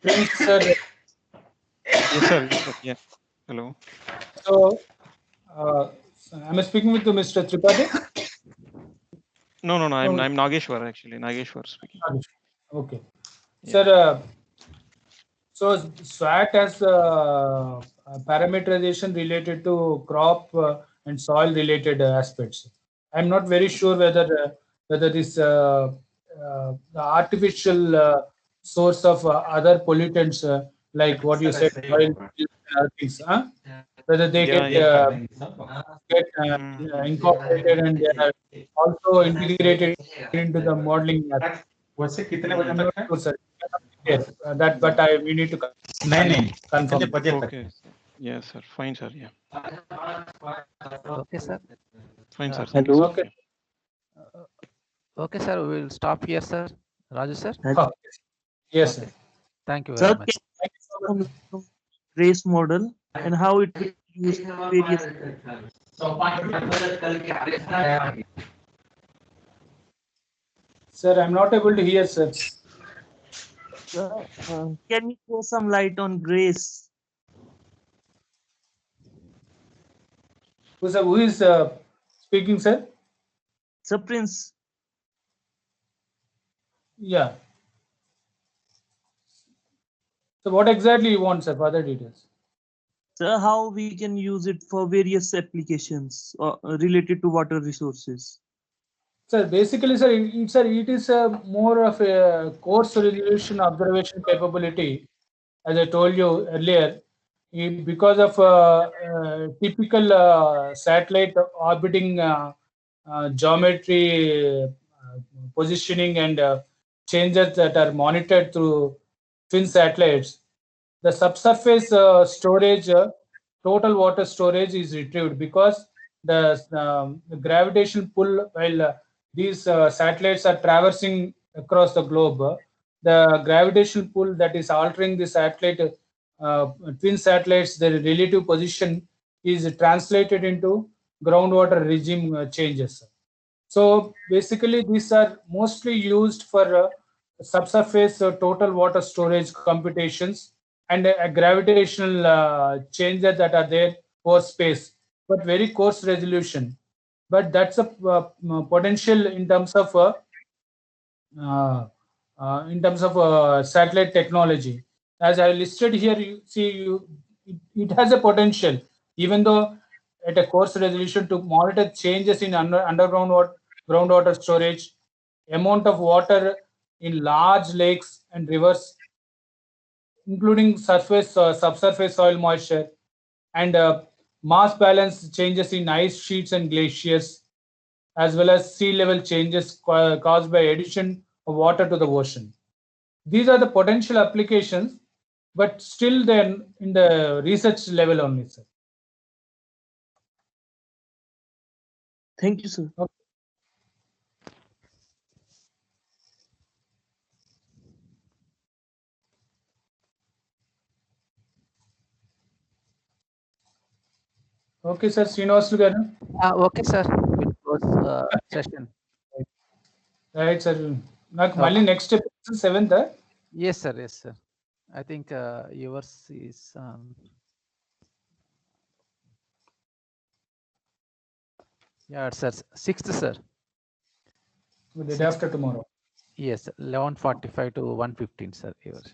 Prince, sir.
Yes, sir. Yeah. Hello.
So, am I speaking with Mr. Tripathi?
No. I'm Nageshwar actually. Nageshwar speaking.
Okay,
Yeah.
sir. So SWAT has parameterization related to crop and soil related aspects. I'm not very sure whether this the artificial source of other pollutants like what you said, oil things, whether they get incorporated and they are also integrated into the modeling method. I'm not sure, sir. Yes, but we need to confirm.
Okay. Yes, sir. Fine, sir. Yeah.
Okay, sir.
Fine, sir.
Hello.
Okay.
Okay, sir. We will stop here, sir. Raju, sir.
Oh, yes,
Okay.
sir.
Thank you very much.
Race model and how it will be used for various.
Sir, I'm not able to hear, sir.
Can you throw some light on GRACE?
Who is speaking, sir?
Sir Prince,
Yeah. So what exactly you want, sir? Further details.
sir, how we can use it for various applications related to water resources?
Sir, basically, sir, it is more of a coarse resolution observation capability. As I told you earlier, because of typical satellite orbiting geometry, positioning, and changes that are monitored through twin satellites, the subsurface storage, total water storage is retrieved because the gravitational pull while these satellites are traversing across the globe, the gravitational pull that is altering the satellite, twin satellites, their relative position is translated into groundwater regime changes. So basically, these are mostly used for subsurface total water storage computations and gravitational changes that are there for space, but very coarse resolution. But that's a potential uh, in terms of satellite technology. As I listed here, you see, it has a potential, even though at a coarse resolution, to monitor changes in underground groundwater storage, amount of water in large lakes and rivers, including surface, subsurface soil moisture, and mass balance changes in ice sheets and glaciers, as well as sea level changes caused by addition of water to the ocean. These are the potential applications, but still they're in the research level only, sir.
Thank you, sir.
Okay, sir. Srinivas garu.
Okay, sir. We'll close session.
Right, sir. నాకు మళ్ళీ next step 7th.
Yes, sir. Yes, sir. I think yours is yeah, sir. 6th, sir.
The day after tomorrow.
Yes, 11:45 to 1:15, sir. Yours.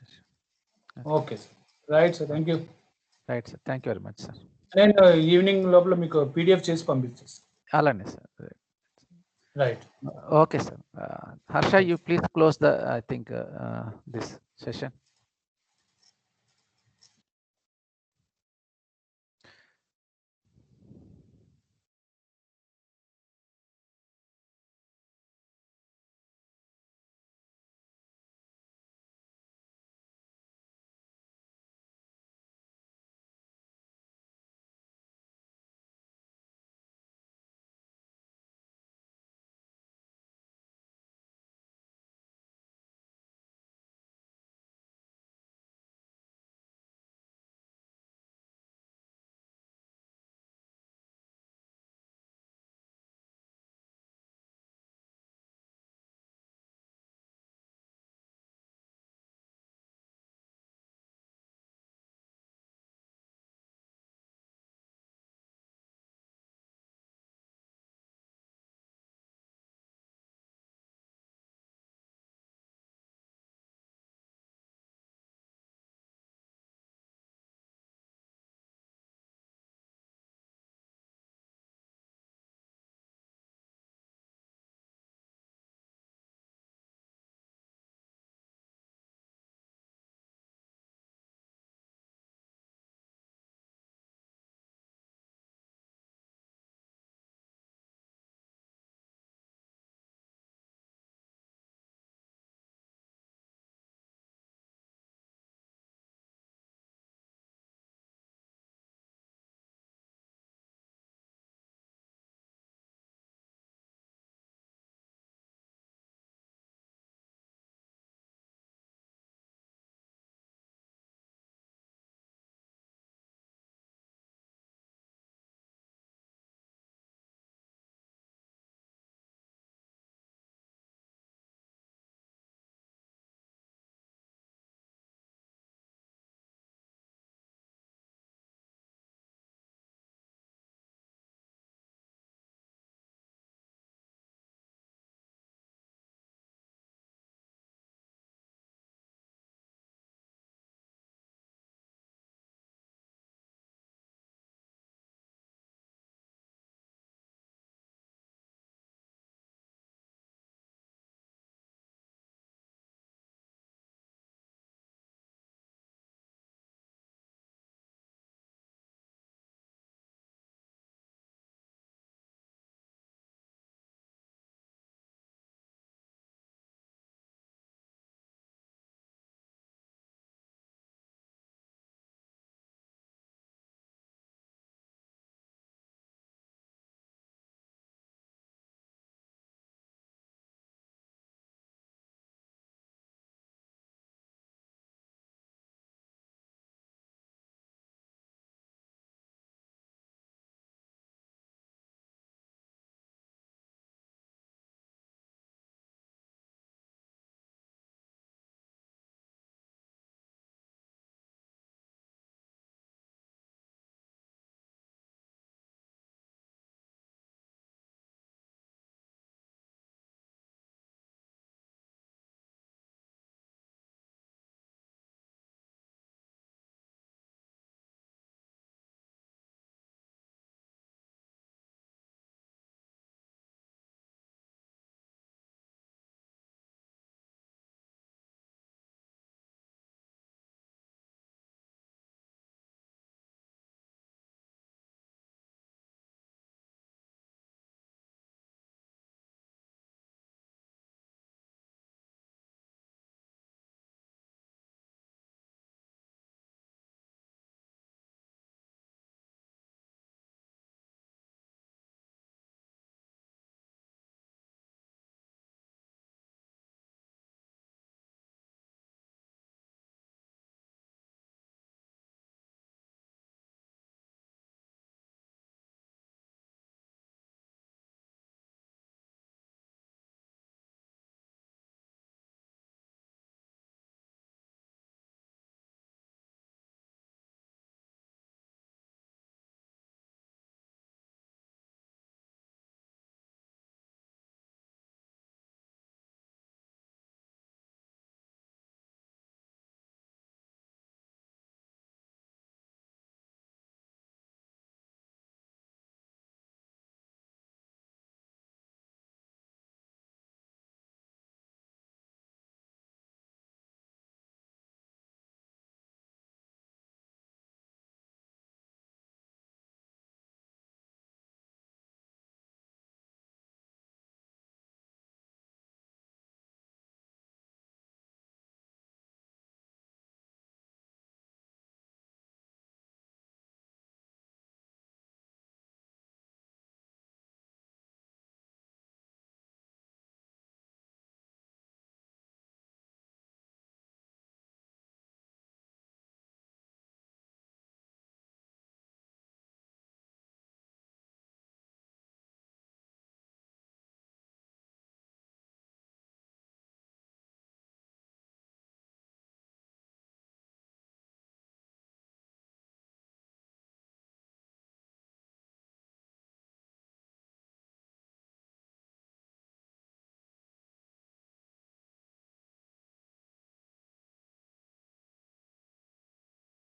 Okay, sir. Right, sir. Thank you.
Right, sir. Thank you very much, sir.
And evening లోపల మీకు PDF చేసి పంపించేసి.
అలానే, sir.
Right.
Okay, sir. Harsha, you please close the, I think, this session.